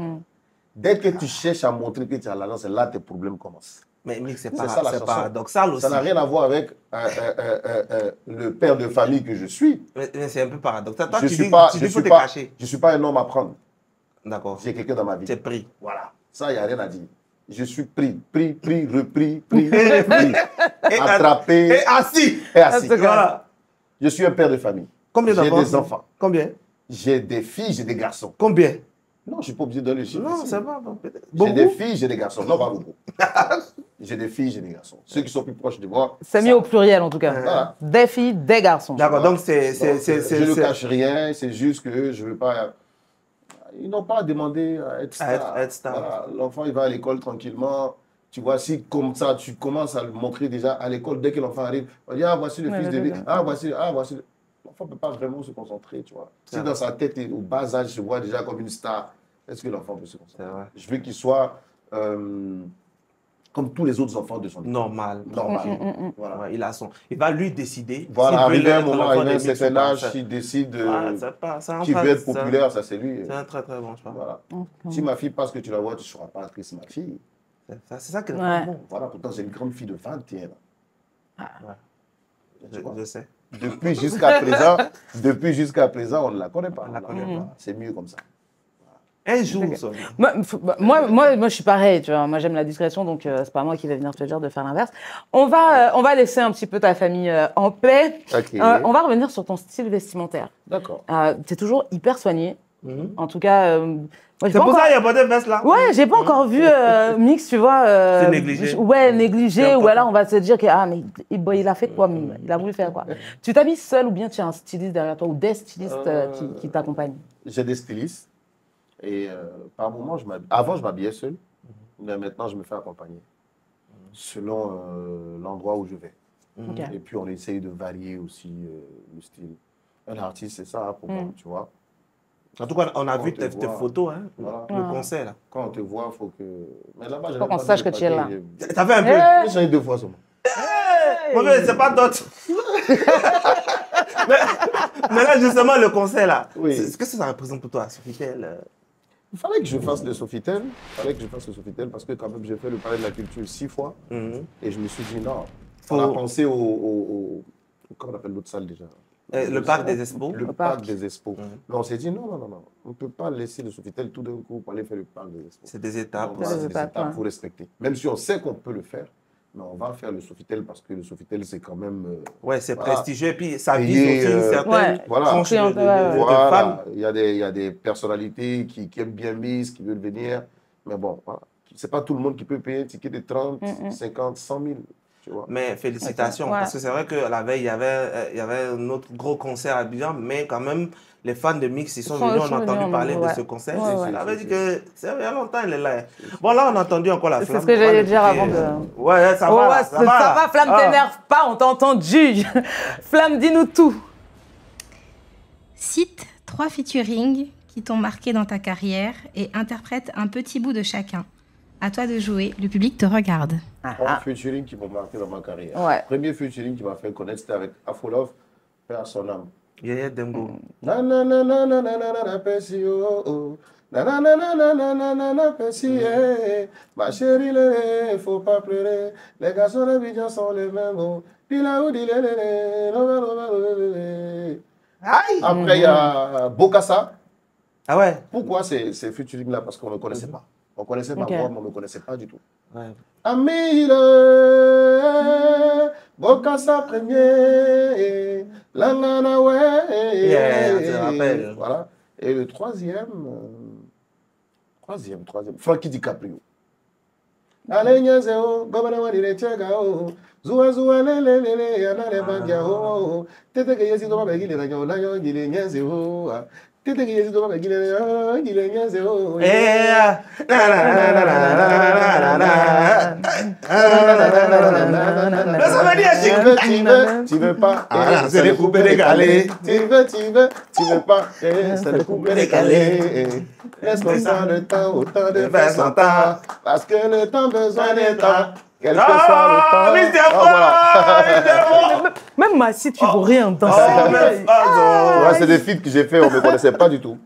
Dès que tu cherches à montrer que tu as l'argent, c'est là que tes problèmes commencent. Mais c'est paradoxal aussi. Ça n'a rien à voir avec le père de famille que je suis. Mais c'est un peu paradoxal. Toi, je tu dis faut te cacher. Je ne suis pas un homme à prendre. D'accord. J'ai quelqu'un dans ma vie. Tu es pris. Voilà. Ça, il n'y a rien à dire. Je suis pris, repris, repris, attrapé. Et assis. Et assis. Voilà. Je suis un père de famille. Combien d'enfants? J'ai des enfants. Combien? J'ai des filles, j'ai des garçons. Combien? Non, je ne suis pas obligé de donner le chiffre. Non, ça va. J'ai des filles, j'ai des garçons. Non, pas beaucoup. J'ai des filles, j'ai des garçons. Ceux qui sont plus proches de moi. C'est mis au pluriel, en tout cas. Voilà. Des filles, des garçons. D'accord, donc c'est... Je ne cache rien, c'est juste que je ne veux pas... Ils n'ont pas demandé à être star. Voilà. L'enfant, il va à l'école tranquillement. Tu vois, si comme ça, tu commences à le montrer déjà à l'école, dès que l'enfant arrive, on dit, ah, voici le fils de lui. Ah, voici. L'enfant ne peut pas vraiment se concentrer, tu vois. Si dans sa tête, au bas âge, se voit déjà comme une star, est-ce que l'enfant peut se concentrer? Je veux qu'il soit comme tous les autres enfants de son époque. Normal. Voilà. Ouais, il va lui décider. Voilà, arrivé un moment, arrivé à un certain âge, s'il décide qu'il veut être populaire, ça c'est lui. C'est un très très bon choix. Voilà. Si ma fille, parce que tu la vois, tu ne seras pas actrice, ma fille. C'est ça qui est bon. Voilà, pourtant c'est une grande fille de 21 ans. Je sais. Depuis jusqu'à présent, on ne la connaît pas. C'est mieux comme ça. Un jour, Sony. Moi, je suis pareil, tu vois. Moi, j'aime la discrétion, donc c'est pas moi qui vais venir te dire de faire l'inverse. On va laisser un petit peu ta famille en paix. Ok. On va revenir sur ton style vestimentaire. D'accord. T'es toujours hyper soigné. Mhm. En tout cas, moi, j'ai C'est pas pour encore... ça qu'il y a pas de veste là. Ouais, j'ai pas encore vu Mix, tu vois. C'est négligé. Ouais, C'est négligé. Ou important. alors on va se dire que mais il a fait quoi, il a voulu faire quoi. Tu t'habilles seul ou bien tu as un styliste derrière toi ou des stylistes qui t'accompagnent? J'ai des stylistes. Et par moment, avant, je m'habillais seul. Mais maintenant, je me fais accompagner. Selon l'endroit où je vais. Ok. Et puis, on essaye de varier aussi le style. Un artiste, c'est ça pour moi, tu vois. En tout cas, on a Quand vu on te tes voit. photos, hein, Voilà. le concert là. Quand on te voit, il faut que. Mais là-bas, Faut qu'on sache que tu es là. Ça fait un peu. Eh, J'ai changé 2 fois seulement. Mauvais, c'est pas d'autres. mais là, justement, le concert là. Oui. Qu'est-ce que ça représente pour toi, Sofitel? Il fallait que je fasse le Sofitel. Parce que quand même, j'ai fait le palais de la culture 6 fois. Et je me suis dit non. On a pensé comment on appelle l'autre salle déjà? Le parc des Expos. Le parc des Expos. Mais on s'est dit non. On ne peut pas laisser le Sofitel tout d'un coup pour aller faire le parc des Expos. C'est des étapes. Voilà, c'est des étapes, étapes ouais. pour respecter. Même si on sait qu'on peut le faire, mais on va faire le Sofitel parce que le Sofitel, c'est quand même. Ouais, c'est Voilà. prestigieux. Et puis, ça Payé, vise aussi une certaine ouais. Voilà. tranche de Ouais. femmes. Voilà, il y a des personnalités qui aiment bien Miss, qui veulent venir. Mais bon, voilà. C'est pas tout le monde qui peut payer un ticket de 30, 50, 100 000. Tu vois. Mais félicitations, Ouais. parce que c'est vrai que la veille, il y avait un autre gros concert à Abidjan, mais quand même, les fans de Mix, ils sont venus, on a entendu parler de ce concert. Ouais, Il avait dit que c'est il y a longtemps, il est là. Bon, là, on a entendu encore la C'est flamme. ce que j'allais dire avant de... Ouais, ça va. là, ça va, Flamme, t'énerve pas, on t'a entendu. Flamme, dis-nous tout. Cite 3 featuring qui t'ont marqué dans ta carrière et interprète un petit bout de chacun. À toi de jouer, le public te regarde. 3 featuring qui m'ont marqué dans ma carrière. Ouais. Premier featuring qui m'a fait connaître, c'était avec Afolov, Père son âme. Yaya Dembo. Na na na na na na na na Percy, oh oh. Na na na na na na na na na Percy, eh. Ma chérie, il faut pas pleurer. Les garçons d'Abidjan sont les mêmes. Oh. Dis-la ou dis-le, Aïe! Après, il y a Bokassa. Ah ouais? Pourquoi ces featuring-là? Parce qu'on ne connaissait pas. On connaissait ma Ok. voix, mais on ne me connaissait pas du tout. Ouais. Amile, Bokassa premier, la nana ouais. Yeah, je te rappelle. Voilà. Et le troisième, Frankie DiCaprio. Allez, nyazeo, gobana wani le chegao, zua zua le le le le, anale bangiao, tete que yesi toma begile na nyo na nyo gile nyazeo, tete que yesi toma begile na gile nyazeo. Yeah. Na, na, na, na, na, na, na, na, na. Mais ça veut dire Tu veux pas, c'est les coupés décalés. tu veux pas, c'est le coupé décalé. Laisse comme ça le temps, autant de faire son temps, parce que le temps besoin de temps, quel que soit le temps. mais c'est voilà. Même Massi, tu vois rien dans Oh, ça. mais Ouais, c'est des feats que j'ai fait, on ne me connaissait pas du tout.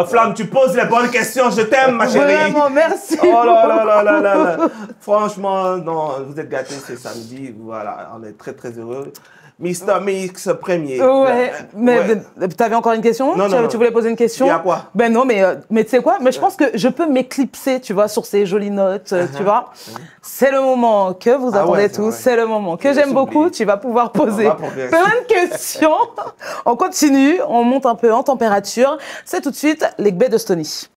Flamme, tu poses les bonnes questions, je t'aime, ma chérie. Vraiment, merci. Oh là là là là là là. Franchement, non, vous êtes gâtés ce samedi. Voilà, on est très très heureux. Mister Mix premier. Ouais, mais Ouais. t'avais encore une question? Non, non, non. Tu voulais poser une question? Il y a quoi? Ben non, mais tu sais quoi? Mais je pense que je peux m'éclipser, tu vois, sur ces jolies notes, tu vois. C'est le moment que vous Ah attendez ouais, c'est tous, vrai. c'est le moment que Je j'aime vais beaucoup. s'oublier. Tu vas pouvoir poser va progresser. plein de questions. On continue, on monte un peu en température. C'est tout de suite les Gbé de Stony.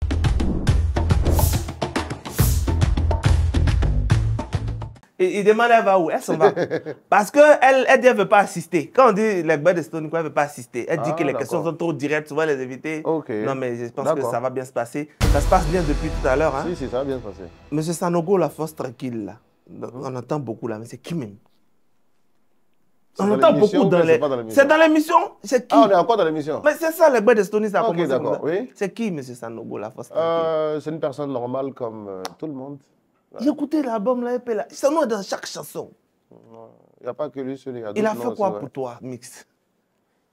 Et il demande elle va où? Elle s'en va. Parce qu'elle dit elle ne veut pas assister. Quand on dit les Gbé de Stony, elle ne veut pas assister. Elle dit Ah, que les questions d'accord. sont trop directes, souvent les invités. Ok. Non, mais je pense que D'accord. ça va bien se passer. Ça se passe bien depuis tout à l'heure. Hein? Si, ça va bien se passer. Monsieur Sanogo, la force tranquille, là. On entend beaucoup là, mais c'est qui même? C'est On dans entend l'émission beaucoup ou dans bien les. c'est pas dans l'émission? C'est dans l'émission? C'est qui? Ah, on est encore dans l'émission. Mais c'est ça, les Gbé de Stony, ça a Ok, commencé comme d'accord, ça. oui. C'est qui, monsieur Sanogo, la force tranquille? C'est une personne normale comme tout le monde. J'ai écouté l'album là, et puis là. Son nom est dans chaque chanson. Il n'y a pas que lui seul. Il a fait quoi pour toi, Mix?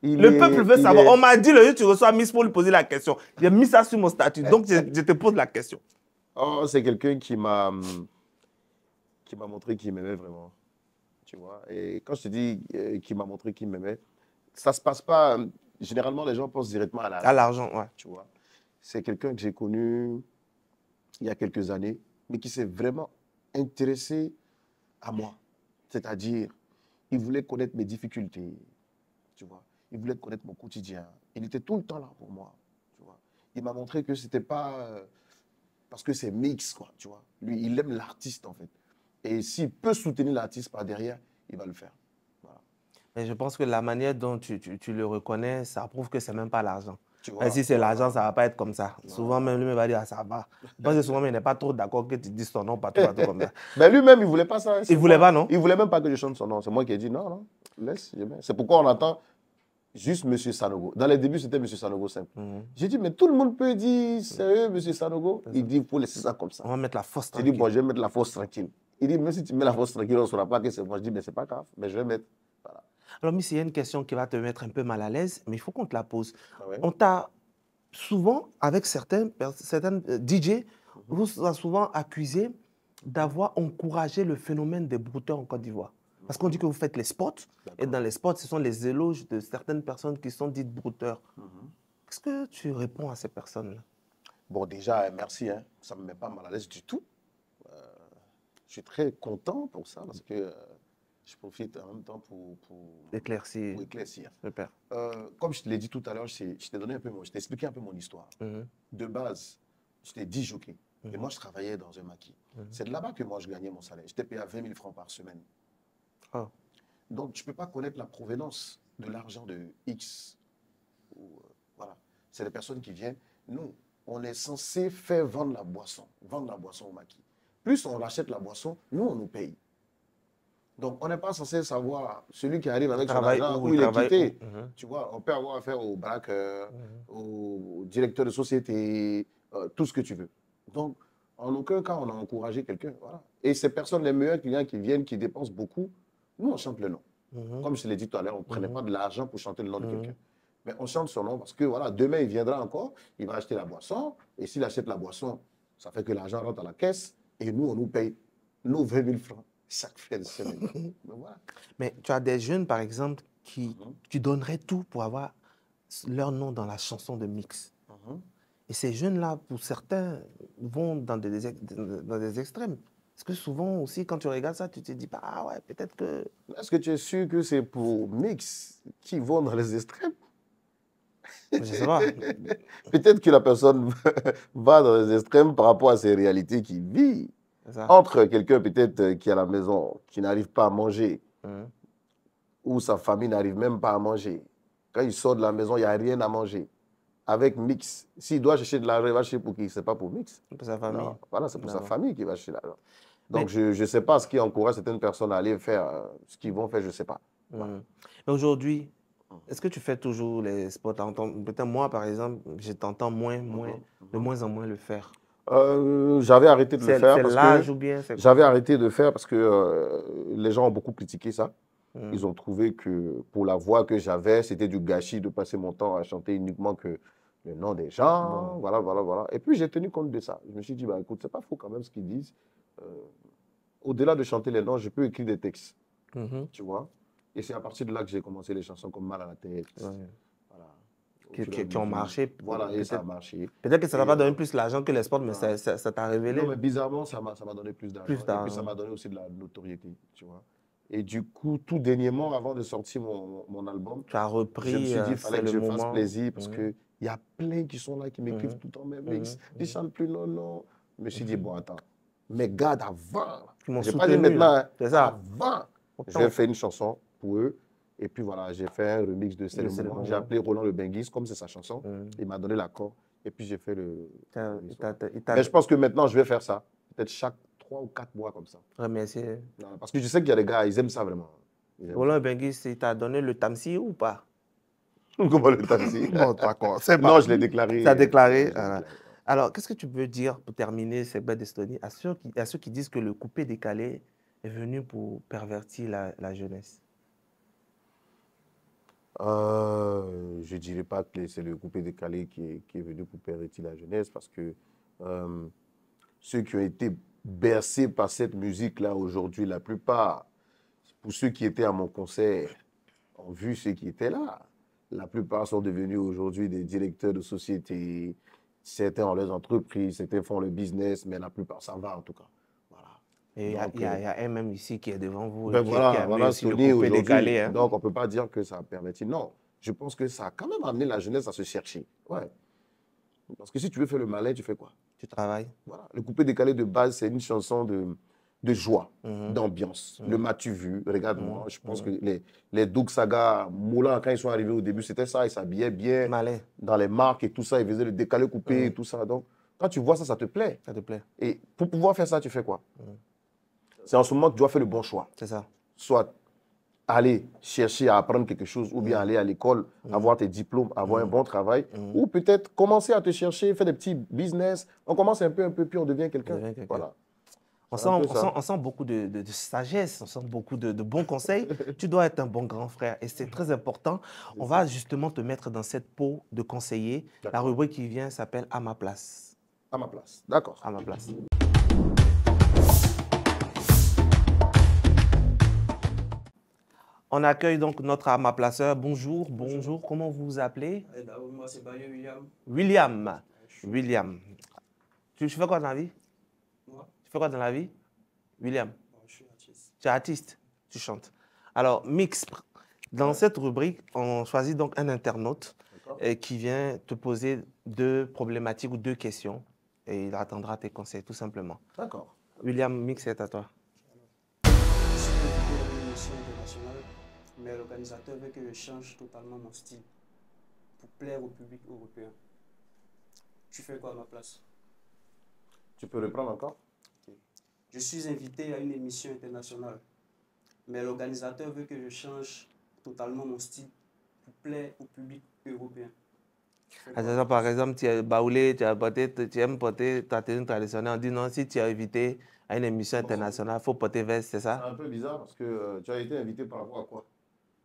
Il Le est- peuple veut il savoir. est- On m'a dit le jour où tu reçois Miss pour lui poser la question. J'ai mis ça sur mon statut, donc je te pose la question. Oh, c'est quelqu'un qui m'a montré qu'il m'aimait vraiment. Tu vois. Et quand je te dis qu'il m'a montré qu'il m'aimait, ça se passe pas. Généralement, les gens pensent directement à À l'argent, ouais. tu vois. c'est quelqu'un que j'ai connu il y a quelques années, mais qui s'est vraiment intéressé à moi. C'est-à-dire, il voulait connaître mes difficultés, tu vois. Il voulait connaître mon quotidien. Il était tout le temps là pour moi, tu vois. Il m'a montré que c'était pas parce que c'est mix, quoi, tu vois. Lui, il aime l'artiste, en fait. Et s'il peut soutenir l'artiste par derrière, il va le faire. Voilà. Mais je pense que la manière dont tu le reconnais, ça prouve que c'est même pas l'argent. Tu Et vois, si c'est voilà. l'argent, ça va pas être comme ça. Souvent, même lui, il va dire, ah, ça va. Parce que souvent, il n'est pas trop d'accord que tu dises son nom partout, partout comme ça. Mais lui-même, il ne voulait pas ça. Il voulait pas, non? Il ne voulait même pas que je chante son nom. C'est moi qui ai dit non, non, laisse. C'est pourquoi on attend juste M. Sanogo. Dans les débuts, c'était M. Sanogo simple. J'ai dit, mais tout le monde peut dire, sérieux, M. Sanogo? Il dit, il faut laisser ça comme ça. On va mettre la force J'ai tranquille. dit, bon, je vais mettre la force tranquille. Il dit, même si tu mets la force tranquille, on ne saura pas que c'est moi. Je dis, mais c'est pas grave, mais je vais mettre. Voilà. Alors, Miss, il y a une question qui va te mettre un peu mal à l'aise, mais il faut qu'on te la pose. Ah ouais? On t'a souvent, avec certains DJ, vous a souvent accusé d'avoir encouragé le phénomène des brouteurs en Côte d'Ivoire. Parce qu'on dit que vous faites les spots, et dans les spots, ce sont les éloges de certaines personnes qui sont dites brouteurs. Qu'est-ce que tu réponds à ces personnes-là? Bon, déjà, merci, hein. Ça ne me met pas mal à l'aise du tout. Je suis très content pour ça, parce que je profite en même temps pour Éclaircir. éclaircir. Super. Comme je te l'ai dit tout à l'heure, je t'ai expliqué un peu mon histoire. De base, je t'ai dit jockey. Et moi, je travaillais dans un maquis. C'est de là-bas que moi, je gagnais mon salaire. J'étais payé à 20 000 francs par semaine. Oh. Donc, je ne peux pas connaître la provenance de l'argent de X. Voilà. C'est des personnes qui viennent. Nous, on est censé faire vendre la boisson au maquis. Plus on rachète la boisson, nous, on nous paye. Donc, on n'est pas censé savoir celui qui arrive avec son argent, où il est quitté. Tu vois, on peut avoir affaire au braqueur, au directeur de société, tout ce que tu veux. Donc, en aucun cas, on a encouragé quelqu'un. Voilà. Et ces personnes, les meilleurs clients qui viennent, qui dépensent beaucoup, nous, on chante le nom. Comme je te l'ai dit tout à l'heure, on ne prenait pas de l'argent pour chanter le nom de quelqu'un. Mais on chante son nom parce que, voilà, demain, il viendra encore, il va acheter la boisson. Et s'il achète la boisson, ça fait que l'argent rentre à la caisse. Et nous, on nous paye nos 20 000 francs chaque fin de semaine. Voilà. Mais tu as des jeunes, par exemple, qui donneraient tout pour avoir leur nom dans la chanson de mix. Et ces jeunes-là, pour certains, vont dans des extrêmes. Parce que souvent aussi, quand tu regardes ça, tu te dis, bah, ah ouais, peut-être que... Est-ce que tu es sûr que c'est pour mix qui vont dans les extrêmes? Je sais pas. Peut-être que la personne va dans les extrêmes par rapport à ses réalités qu'il vit. Entre quelqu'un peut-être qui est à la maison, qui n'arrive pas à manger, ou sa famille n'arrive même pas à manger. Quand il sort de la maison, il n'y a rien à manger. Avec Mix, s'il doit chercher de l'argent, il va chercher pour qui? Ce n'est pas pour Mix. Pour sa famille. Non, voilà, c'est pour sa famille qu'il va chercher l'argent. Donc, je ne sais pas ce qui encourage certaines personnes à aller faire ce qu'ils vont faire, je ne sais pas. Voilà. Mais aujourd'hui, est-ce que tu fais toujours les spots? Peut-être moi, par exemple, je t'entends de moins en moins le faire. J'avais arrêté de le faire. C'est l'âge ou bien? J'avais arrêté de le faire parce que les gens ont beaucoup critiqué ça. Ils ont trouvé que pour la voix que j'avais, c'était du gâchis de passer mon temps à chanter uniquement que le nom des gens. Voilà, voilà, voilà. Et puis j'ai tenu compte de ça. Je me suis dit, bah, écoute, c'est pas faux quand même ce qu'ils disent. Au-delà de chanter les noms, je peux écrire des textes. Tu vois? Et c'est à partir de là que j'ai commencé les chansons comme Mal à la tête. Voilà. Qui ont marché. Voilà, et ça a marché. Peut-être que ça ne t'a pas donné plus l'argent que les sports, mais ça t'a révélé. Non, mais bizarrement, ça m'a donné plus d'argent. Et puis ça m'a donné aussi de la notoriété, tu vois. Et du coup, tout dernièrement, avant de sortir mon album, tu as repris, je me suis dit, il fallait que je fasse plaisir parce qu'il y a plein qui sont là, qui m'écrivent tout le temps, mais mix, ils ne chantent plus, non, non. Je me suis dit, bon, attends, mais garde avant. Je n'ai pas dit maintenant, c'est ça. Avant. J'ai fait une chanson pour eux. Et puis voilà, j'ai fait un remix de C'est le moment. J'ai appelé Roland Le Benguis, comme c'est sa chanson. Il m'a donné l'accord. Et puis j'ai fait le... Mais je pense que maintenant, je vais faire ça. Peut-être chaque 3 ou 4 mois comme ça. Remercier. Parce que je sais qu'il y a des gars, ils aiment ça vraiment. Roland Le Benguis, il t'a donné le tamsi ou pas? Comment le tamsi? Non, d'accord. Non, je l'ai déclaré. Tu as déclaré. Alors, qu'est-ce que tu peux dire pour terminer cette belle d'Estonie à ceux qui disent que le coupé décalé est venu pour pervertir la jeunesse? Je ne dirais pas que c'est le coupé décalé qui est venu pour pervertir la jeunesse parce que ceux qui ont été bercés par cette musique-là aujourd'hui, la plupart, pour ceux qui étaient à mon concert, ont vu ceux qui étaient là. La plupart sont devenus aujourd'hui des directeurs de société, Certains ont leurs entreprises, certains font le business, mais la plupart, ça va en tout cas. Voilà. Et Donc, il y a un même ici qui est devant vous. Ben qui voilà, a amené voilà, aussi le Sony coupé décalé. aujourd'hui. Hein. Donc, on ne peut pas dire que ça a permis. Non, je pense que ça a quand même amené la jeunesse à se chercher. Ouais. Parce que si tu veux faire le malin, tu fais quoi? Tu travailles. Voilà. Le coupé décalé de base, c'est une chanson de joie, Mhm. d'ambiance. Mhm. Le m'as-tu vu? Regarde-moi. Mhm. Je pense que les Doug Saga, Moulin, quand ils sont arrivés au début, c'était ça. Ils s'habillaient bien Malin, dans les marques et tout ça. Ils faisaient le décalé coupé et tout ça. Donc, quand tu vois ça, ça te plaît. ça te plaît. Et pour pouvoir faire ça, tu fais quoi? Mhm. C'est en ce moment que tu dois faire le bon choix. C'est ça. Soit aller chercher à apprendre quelque chose, ou bien aller à l'école, avoir tes diplômes, avoir un bon travail, ou peut-être commencer à te chercher, faire des petits business. On commence un peu, puis on devient quelqu'un. On devient quelqu'un. Voilà. On C'est un peu ça. sent beaucoup de sagesse, on sent beaucoup de bons conseils. Tu dois être un bon grand frère et c'est très important. On va justement te mettre dans cette peau de conseiller. La D'accord. rubrique qui vient s'appelle « À ma place À ma place. D'accord. ». À ma place. On accueille donc notre à ma placeur. Bonjour, bonjour. Comment vous vous appelez? Moi, c'est Bayo William. William. William. Tu fais quoi dans la vie? Moi, Tu fais quoi dans la vie? William. bon, je suis artiste. Tu es artiste, tu chantes. Alors, Mix, dans cette rubrique, on choisit donc un internaute qui vient te poser 2 problématiques ou 2 questions et il attendra tes conseils, tout simplement. D'accord. William, Mix, c'est à toi. Je suis invité à une émission internationale, mais l'organisateur veut que je change totalement mon style pour plaire au public européen. Tu fais quoi à ma place? Tu peux reprendre encore? Je suis invité à une émission internationale, mais l'organisateur veut que je change totalement mon style pour plaire au public européen. Tu fais quoi? Par exemple, tu es baoulé, tu aimes porter ta tenue traditionnelle. On dit non, si tu es invité à une émission internationale, il faut porter veste, c'est C'est ça? un peu bizarre parce que tu as été invité par rapport à quoi?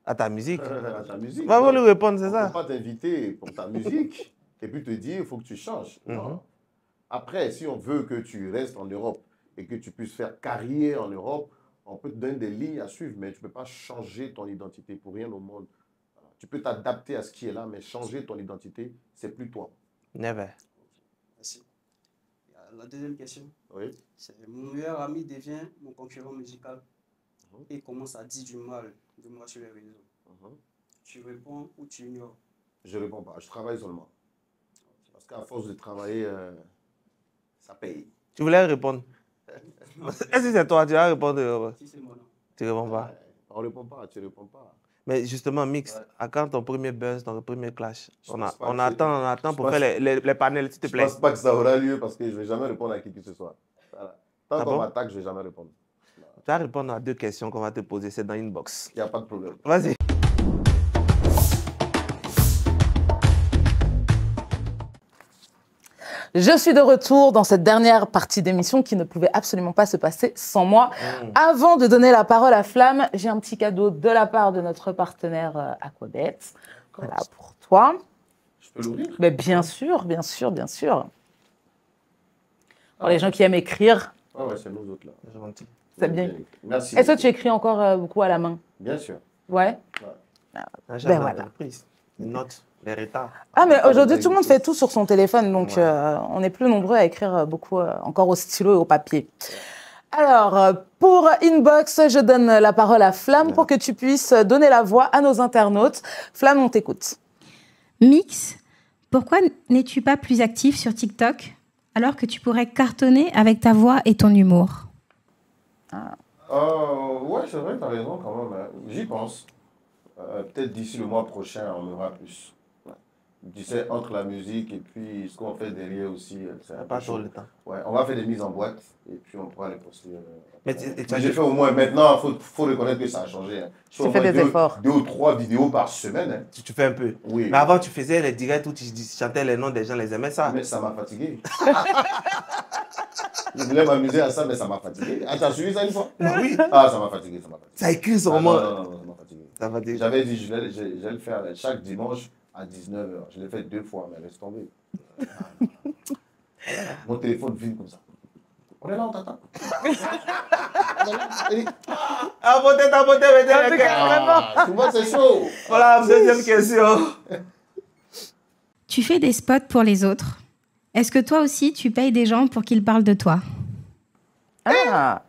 À ta musique. À ta musique. Va Donc, lui répondre, c'est on ne ça? peut pas t'inviter pour ta musique et puis te dire il faut que tu changes. Non. Après, si on veut que tu restes en Europe et que tu puisses faire carrière en Europe, on peut te donner des lignes à suivre, mais tu ne peux pas changer ton identité pour rien au monde. Voilà. Tu peux t'adapter à ce qui est là, mais changer ton identité, c'est plus toi. Never. Merci. La deuxième question, Oui. c'est mon meilleur ami devient mon concurrent musical et commence à dire du mal de moi sur les réseaux. Tu réponds ou tu ignores? Je ne réponds pas, je travaille seulement. Parce qu'à force de travailler, ça paye. Tu voulais répondre? Est-ce que c'est toi? Tu vas répondre? Si c'est mon nom. Tu ne réponds pas? On ne répond pas, tu ne réponds pas. Mais justement, Mix, à quand ton premier buzz, ton premier clash? Je On pense pas on que attend pour pense- faire les panels, s'il te Je plaît. ne pense pas que ça aura lieu parce que je ne vais jamais répondre à qui que ce soit. Voilà. Tant Ah qu'on bon? m'attaque, je ne vais jamais répondre. Tu vas répondre à 2 questions qu'on va te poser, c'est dans Inbox. Il n'y a pas de problème. Vas-y. Je suis de retour dans cette dernière partie d'émission qui ne pouvait absolument pas se passer sans moi. Avant de donner la parole à Flamme, j'ai un petit cadeau de la part de notre partenaire Aquabet. Voilà, pour toi. Je peux l'ouvrir? Mais bien sûr, bien sûr, bien sûr. Pour les gens qui aiment écrire, Ah ouais, c'est nous autres là. C'est gentil. c'est bien. Merci. Est-ce que tu écris encore beaucoup à la main? Bien sûr. Ouais. Un Ben voilà. Une note, les retards. Ah, mais Ah, aujourd'hui, bah, tout le monde écoute. fait tout sur son téléphone, donc Ouais. on est plus nombreux à écrire beaucoup encore au stylo et au papier. Alors, pour Inbox, je donne la parole à Flamme pour que tu puisses donner la voix à nos internautes. Flamme, on t'écoute. Mix, pourquoi n'es-tu pas plus actif sur TikTok alors que tu pourrais cartonner avec ta voix et ton humour? Ouais, c'est vrai, tu as raison quand même. Hein. J'y pense. Peut-être d'ici le mois prochain, on aura plus. Ouais. Tu sais, entre la musique et puis ce qu'on fait derrière aussi. C'est un peu Pas chaud. trop le temps. Ouais, on va faire des mises en boîte et puis on pourra les poster. Mais tu- Mais j'ai fait au moins maintenant, il faut reconnaître que ça a changé. Hein. Je fais Tu au fais moins des efforts. 2 ou 3 vidéos par semaine. Hein. Tu fais un peu. Oui. Mais avant, tu faisais les directs où tu chantais les noms des gens, les aimais ça. Mais ça m'a fatigué. Je voulais m'amuser à ça, mais ça m'a fatigué. Ah, tu as suivi ça une fois? Oui. Ah, ça m'a fatigué, ça m'a fatigué. Ça écrit Ah, sur non, moi. non, non, ça m'a fatigué. Ça va dire. J'avais dit, je vais le faire chaque dimanche à 19h. Je l'ai fait 2 fois, mais laisse tomber. Mon téléphone vibre comme ça. On est là, on t'attend. Abonnez, mettez les cœurs. Ah, tout le monde, c'est chaud. Voilà, deuxième question. Tu fais des spots pour les autres, Est-ce que toi aussi, tu payes des gens pour qu'ils parlent de toi? Ah.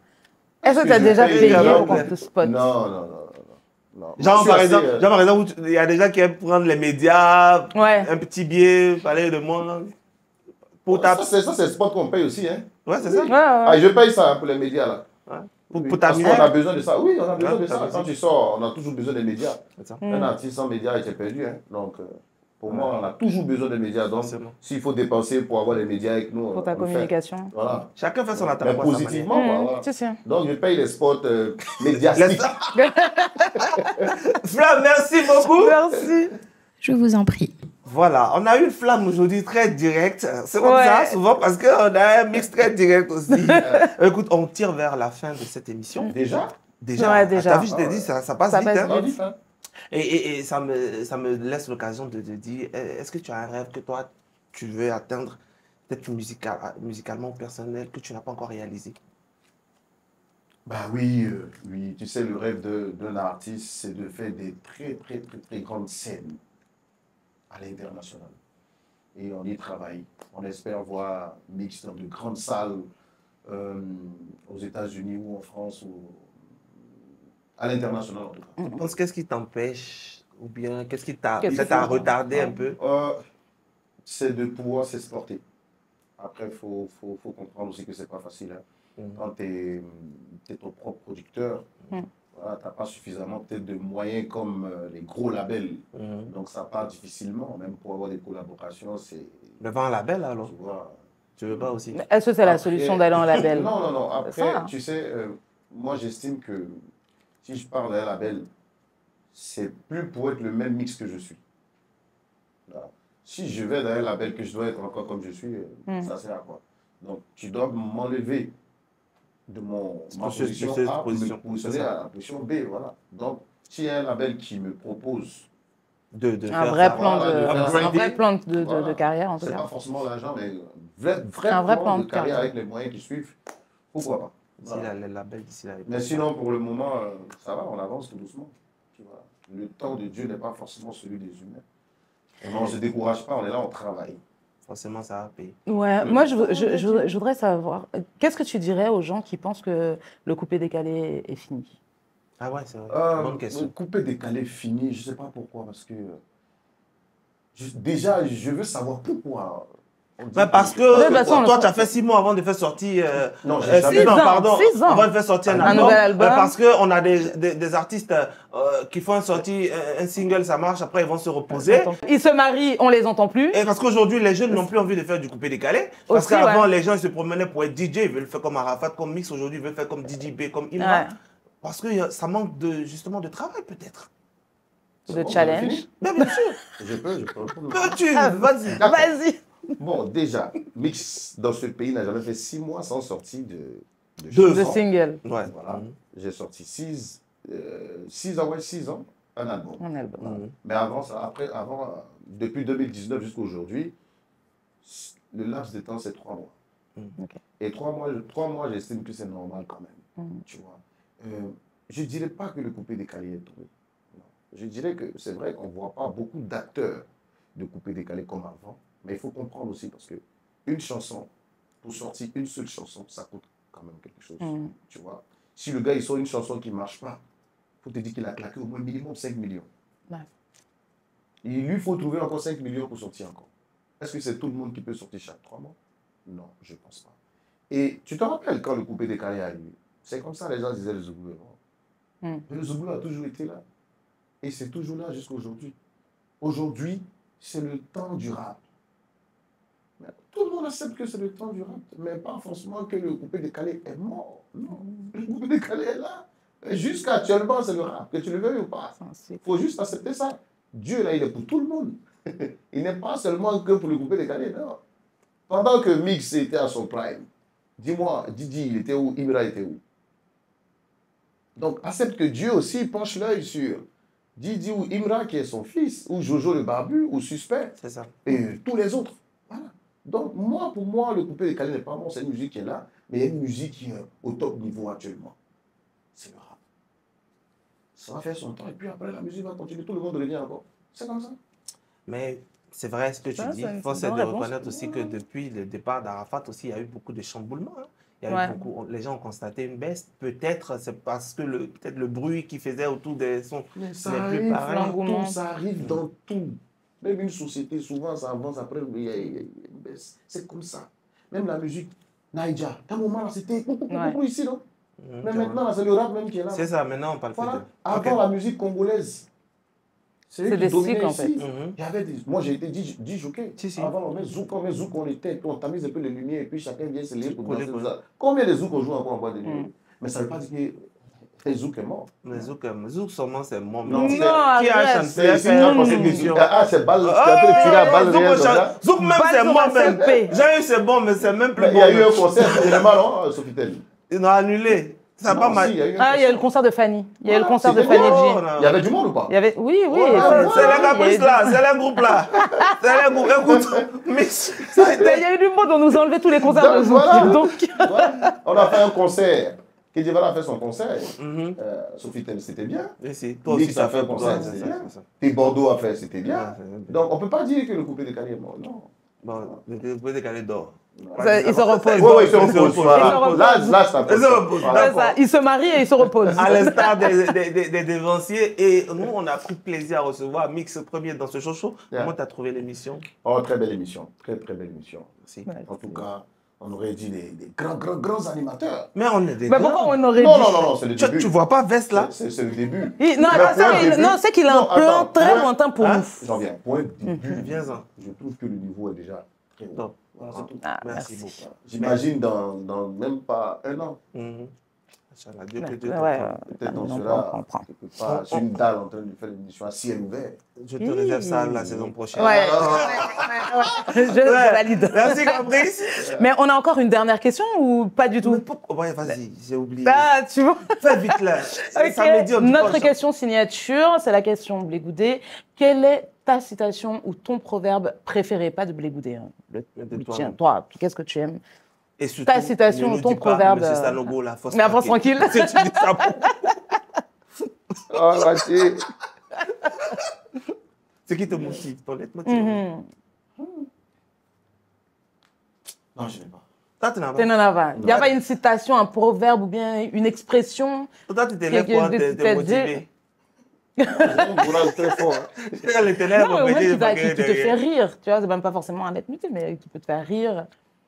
Est-ce que que tu as je déjà paye payé alors, pour qu'on te spot? Non. Genre, Moi, par je suis exemple, assez, genre, par exemple, il y a des gens qui aiment prendre les médias, Ouais. un petit billet, parler de moi. Pour ta... Ça, c'est le spot qu'on paye aussi. Hein. Ouais, c'est ça. Ouais, Ah, ouais. je paye ça pour les médias, là. Ouais. Oui, Pour ta parce musique. qu'on a besoin de ça. Oui, on a besoin Ouais, de ta ça. Quand musique. tu sors, on a toujours besoin des médias. C'est ça. Un artiste sans médias, il est perdu. Hein. Donc, pour Ouais. moi, on a toujours besoin des médias. Donc, Forcément. s'il faut dépenser pour avoir les médias avec nous, Pour ta on le fait. communication. Voilà. Chacun fait son Mais attaque. positivement, voilà. C'est sûr. Donc, je paye les spots médiatiques. Flamme, merci beaucoup. Merci. Je vous en prie. Voilà, on a eu une flamme aujourd'hui très directe. C'est comme ça, souvent, parce qu'on a un mix très direct aussi. Écoute, on tire vers la fin de cette émission. Déjà Déjà, Ouais, déjà. t'as vu, je t'ai dit, ça passe Ça vite. passe Hein. vite. Et ça me laisse l'occasion de dire, est-ce que tu as un rêve que toi, tu veux atteindre, peut-être musicalement ou personnel, que tu n'as pas encore réalisé? Bah oui, tu sais, le rêve d'un artiste, c'est de faire des très grandes scènes à l'international. Et on y travaille. On espère voir Mix dans de grandes salles aux États-Unis ou en France ou à l'international en tout cas. Tu penses qu'est-ce qui t'empêche ou bien qu'est-ce qui t'a Qu'est-ce peut-être qui à retarder un peu? C'est de pouvoir s'exporter. Après, il faut comprendre aussi que c'est pas facile. Hein. Quand tu es ton propre producteur, voilà, tu n'as pas suffisamment peut-être de moyens comme les gros labels. Donc ça part difficilement, même pour avoir des collaborations, c'est... Devant un label alors? Tu vois, Tu veux pas aussi? Est-ce que c'est la solution d'aller en label? Non. Après, ça. tu sais, moi j'estime que si je pars d'un label, c'est plus pour être le même mix que je suis. Voilà. Si je vais dans un label que je dois être encore comme je suis, ça sert à quoi? Donc tu dois m'enlever de ma position A pour me positionner à la position B. Voilà. Donc, s'il y a un label qui me propose de Un faire vrai ça, plan voilà, un vrai plan de voilà. carrière en tout C'est cas. pas forcément l'argent, mais Un vrai plan plan de de carrière carrière. avec les moyens qui suivent. Pourquoi pas? D'ici Voilà. là, les labels, d'ici là. Mais sinon, pour le moment, ça va, on avance tout doucement. Tu vois. Le temps de Dieu n'est pas forcément celui des humains. Et on ne se décourage pas, on est là, on travaille. Forcément, ça va payer. Ouais, moi je voudrais savoir, qu'est-ce que tu dirais aux gens qui pensent que le coupé-décalé est fini? Ah ouais, c'est vrai. Bonne question. Couper, décaler, fini, je ne sais pas pourquoi, parce que déjà, je veux savoir pourquoi. Mais parce que toi, tu as fait 6 mois avant de faire sortir. Non, j'ai jamais. 6 ans, pardon. 6 ans. Avant de faire sortir un Un album. nouvel album. Parce qu'on a des artistes qui font un single, ça marche, après ils vont se reposer. Ils se marient, on les entend plus. Et parce qu'aujourd'hui, les jeunes n'ont plus envie de faire du coupé-décalé. Parce Aussi, qu'avant, ouais. les gens ils se promenaient pour être DJ. Ils veulent faire comme Arafat, comme Mix. Aujourd'hui, ils veulent faire comme DJ B, comme Imra. Ouais. Parce que ça manque justement de travail, peut-être. De challenge. Mais bien sûr. Je peux. Peux-tu? Vas-y. Vas-y. Bon, déjà, Mix dans ce pays n'a jamais fait 6 mois sans sortie de Deux De ans. single. Ouais. Voilà. J'ai sorti 6 ans, un album. Un album. Mais avant ça, depuis 2019 jusqu'à aujourd'hui, le laps de temps, c'est 3 mois. Ok. Et 3 mois, j'estime que c'est normal quand même. Tu vois. Je ne dirais pas que le coupé-décalé est tombé. Non. Je dirais que c'est vrai qu'on ne voit pas beaucoup d'acteurs de coupé-décalé comme avant. Mais il faut comprendre aussi parce que une chanson, pour sortir une seule chanson, ça coûte quand même quelque chose. Tu vois. Si le gars il sort une chanson qui ne marche pas, il faut te dire qu'il a claqué au moins minimum 5 millions. Ouais. Il lui faut trouver encore 5 millions pour sortir encore. Est-ce que c'est tout le monde qui peut sortir chaque 3 mois? Non, je ne pense pas. Et tu te rappelles quand le coupé-décalé est arrivé? C'est comme ça les gens disaient le Zouglou. Mais le Zouglou a toujours été là. Et c'est toujours là jusqu'à aujourd'hui. Aujourd'hui, c'est le temps du rap. Mais tout le monde accepte que c'est le temps du rap, mais pas forcément que le coupé-décalé est mort. Non, le coupé-décalé est là. Jusqu'à actuellement, c'est le rap, que tu le veuilles ou pas. Il faut juste accepter ça. Dieu, là, il est pour tout le monde. Il n'est pas seulement que pour le coupé-décalé, non. Pendant que Mix était à son prime, dis-moi, Didi, il était où? Imra était où? Donc, accepte que Dieu aussi penche l'œil sur Didi ou Imra, qui est son fils, ou Jojo le barbu, ou Suspect. C'est ça. Et tous les autres. Voilà. Donc, pour moi, le coupé-décalé n'est pas bon. C'est une musique qui est là, mais il y a une musique qui est au top niveau actuellement. C'est le rap. Ça va faire son temps, et puis après, la musique va continuer. Tout le monde revient encore. C'est comme ça. Mais C'est vrai ce que tu Ça, dis. c'est une Il faut bonne de réponse. reconnaître aussi que depuis le départ d'Arafat aussi, il y a eu beaucoup de chamboulements. Hein. Il y a Ouais. eu beaucoup, les gens ont constaté une baisse. Peut-être c'est parce que peut-être le bruit qu'il faisait autour des sons Mais ça n'est plus arrive pareil. dans L'engouement. tout, ça arrive dans tout. Même une société, souvent, ça avance après, il y a une baisse. C'est comme ça. Même la musique, Naïja, à un moment, là, c'était beaucoup ici, non? Mais maintenant, là, c'est le rap même qui est là. C'est ça, maintenant on parle Voilà. plus de... Avant, Ok. la musique congolaise, c'est des qui dominait cycles, en ici. fait. Mhm. Il y avait des... Moi, j'ai été dit jockey. Si, si. Avant, on met zouk, on tamise un peu les lumières et puis chacun vient se lever pour Coller, danser. coller. Ça. Combien de zouk on joue encore en boîte de nuit? Mais ça ne veut pas dire que les zouk est mort. Mais Zouk seulement c'est mon. Non, Qui non, a arrête. chanté C'est fait quand une c'est émission. c'est balle, tiré à balle réelle, là. Zouk même Balle c'est sur moi un même. CP. J'ai eu c'est bon, mais c'est même plus Mais il bon. y a eu un concert, évidemment, non, Sofitel? Ils ont annulé. Ça n'a pas Non, mal. si, il y a eu un Ah, il y a eu le concert. concert de Fanny. Il y a eu le Voilà, concert de c'était Fanny bien. G. Il y avait du monde ou pas? Il y avait... Oui, oui. Ouais, C'est les il y a caprices eu- là, c'est les groupes là. C'est les groupes. Écoute, mix. Il y a eu du monde, on nous a enlevé tous les concerts de Donc, Zouk. voilà. Donc, Voilà. On a fait un concert. Kedjevara a fait son concert. Mhm. Sofitel, c'était bien. Et si, toi aussi, Mix ça a fait un pour concert, toi. c'était c'est bien. ça, c'est ça. Et Bordeaux a fait, c'était bien. Ouais, c'est- Donc, on ne peut pas dire que le couplet de Cali est mort. Non. Bon, vous pouvez décaler d'or. il se repose. Oui, oui, il se repose. Voilà. Il se repose. Là, ça Il se repose. Voilà. C'est ça, il se marie et il se repose. À l'instar des dévanciers. Et nous, on a pris plaisir à recevoir Mix premier dans ce show. Yeah. Comment tu as trouvé l'émission? Oh, très belle émission. Très, très belle émission. Merci. Ouais. En tout cas, on aurait dit des grands animateurs. Mais on est des Mais grands. pourquoi on aurait Non, dit... non, non, non, c'est le début. Tu vois pas Veste là? C'est le début. Non, Mais attends, point début- non, c'est qu'il a un Non, plan attends, très point- lointain pour Hein? nous. J'en viens. Point début. Viens-en. Je trouve que le niveau est déjà très haut. Top. Voilà, c'est tout. Ah, Merci merci. beaucoup. J'imagine dans même pas un an. Mhm. Inch'Allah, Dieu que Ouais, Dieu te ouais, prenne. Peut-être on on sera prend. quelque part sur une dalle en train de faire une émission à ciel ouvert. Je te réserve ça la saison prochaine. Ouais, je valide. Merci Caprice. Mais on a encore une dernière question ou pas du Mais tout? pourquoi? Ouais, vas-y, j'ai oublié. Ah, tu vois. Fais vite là. Ok. Samedi, on dit Notre pas, question signature, c'est la question Blégoudé. Quelle est ta citation ou ton proverbe préféré? Pas de Blégoudé, hein. Mais de Le toi, tien. non. Toi, qu'est-ce que tu aimes? Et surtout, Ta citation ne ou nous ton dis pas, proverbe, Monsieur Sanogo, la force mais avance tranquille. Si tu dis ça pour- Oh, Mathieu. Ce qui te motive, ton leitmotiv. Mhm. Non, je n'ai pas. Toi, tu n'as T'en pas. as pas. Il n'y a pas une citation, un proverbe ou bien une expression? Toi, tu te lèves pour te motiver. J'ai un courage très fort. Quand les ténèbres, Non, mais on au met moins, des qui baguettes te fait derrière. rire. Tu vois, c'est même pas forcément un leitmotiv, mais qui peut te faire rire.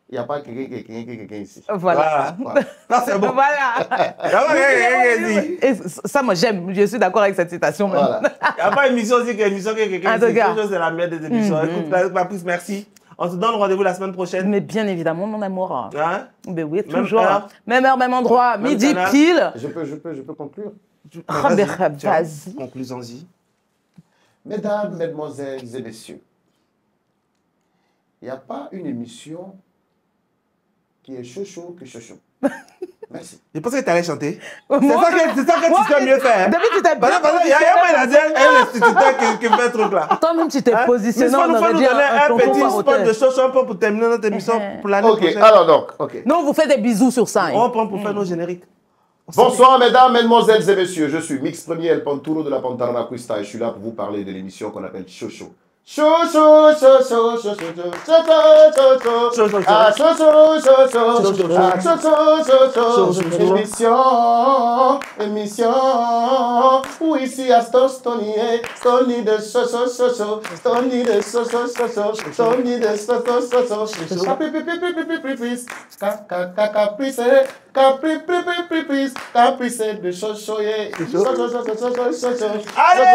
Il n'y a pas quelqu'un ici. Voilà. Voilà. Non, c'est bon. Voilà. Il n'y a pas quelqu'un qui dit. Et ça, moi, j'aime. Je suis d'accord avec cette citation. Même. Voilà. Il n'y a pas une émission aussi qu'une émission que quelqu'un En tout dit. cas. Toujours, c'est la meilleure des émissions. Écoute, Patrice, merci. On se donne rendez-vous la semaine prochaine. Mais bien évidemment, mon amour. Hein? Mais oui, Même toujours. heure. Même heure, même endroit. Même Midi canal. pile. Je peux conclure. Ah, Vas-y, ben, tiens, vas-y. concluons-y. Mesdames, mesdemoiselles et messieurs, il n'y a pas une émission qui est chaud que chaud. Merci. Je pensais que tu allais chanter. Moi, C'est ça que tu sais mieux faire. David, tu t'es Parce que il y a pas il a un instituteur qui fait un truc là. toi-même, tu t'es Hein? positionné. Mais il On faut aurait nous dit donner un tonton petit spot Farotel. de show un peu pour terminer notre émission pour l'année Ok, prochaine. alors donc, ok. Non, on vous fait des bisous sur ça. hein. On prend pour faire nos génériques. Bonsoir mesdames, mesdemoiselles et messieurs, je suis Mix Premier El Panturo de la Pantaranacuista et je suis là pour vous parler de l'émission qu'on appelle Chocho. Chocho, chocho, chocho, chocho, chocho, ah chocho, chocho, ah chocho, chocho, émission, où ici à Stony de chocho, chocho, Stony de chocho, chocho, Stony de chocho, chocho, caprice de chocho, Allez,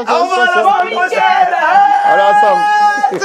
au revoir la semaine prochaine. Alors, ensemble.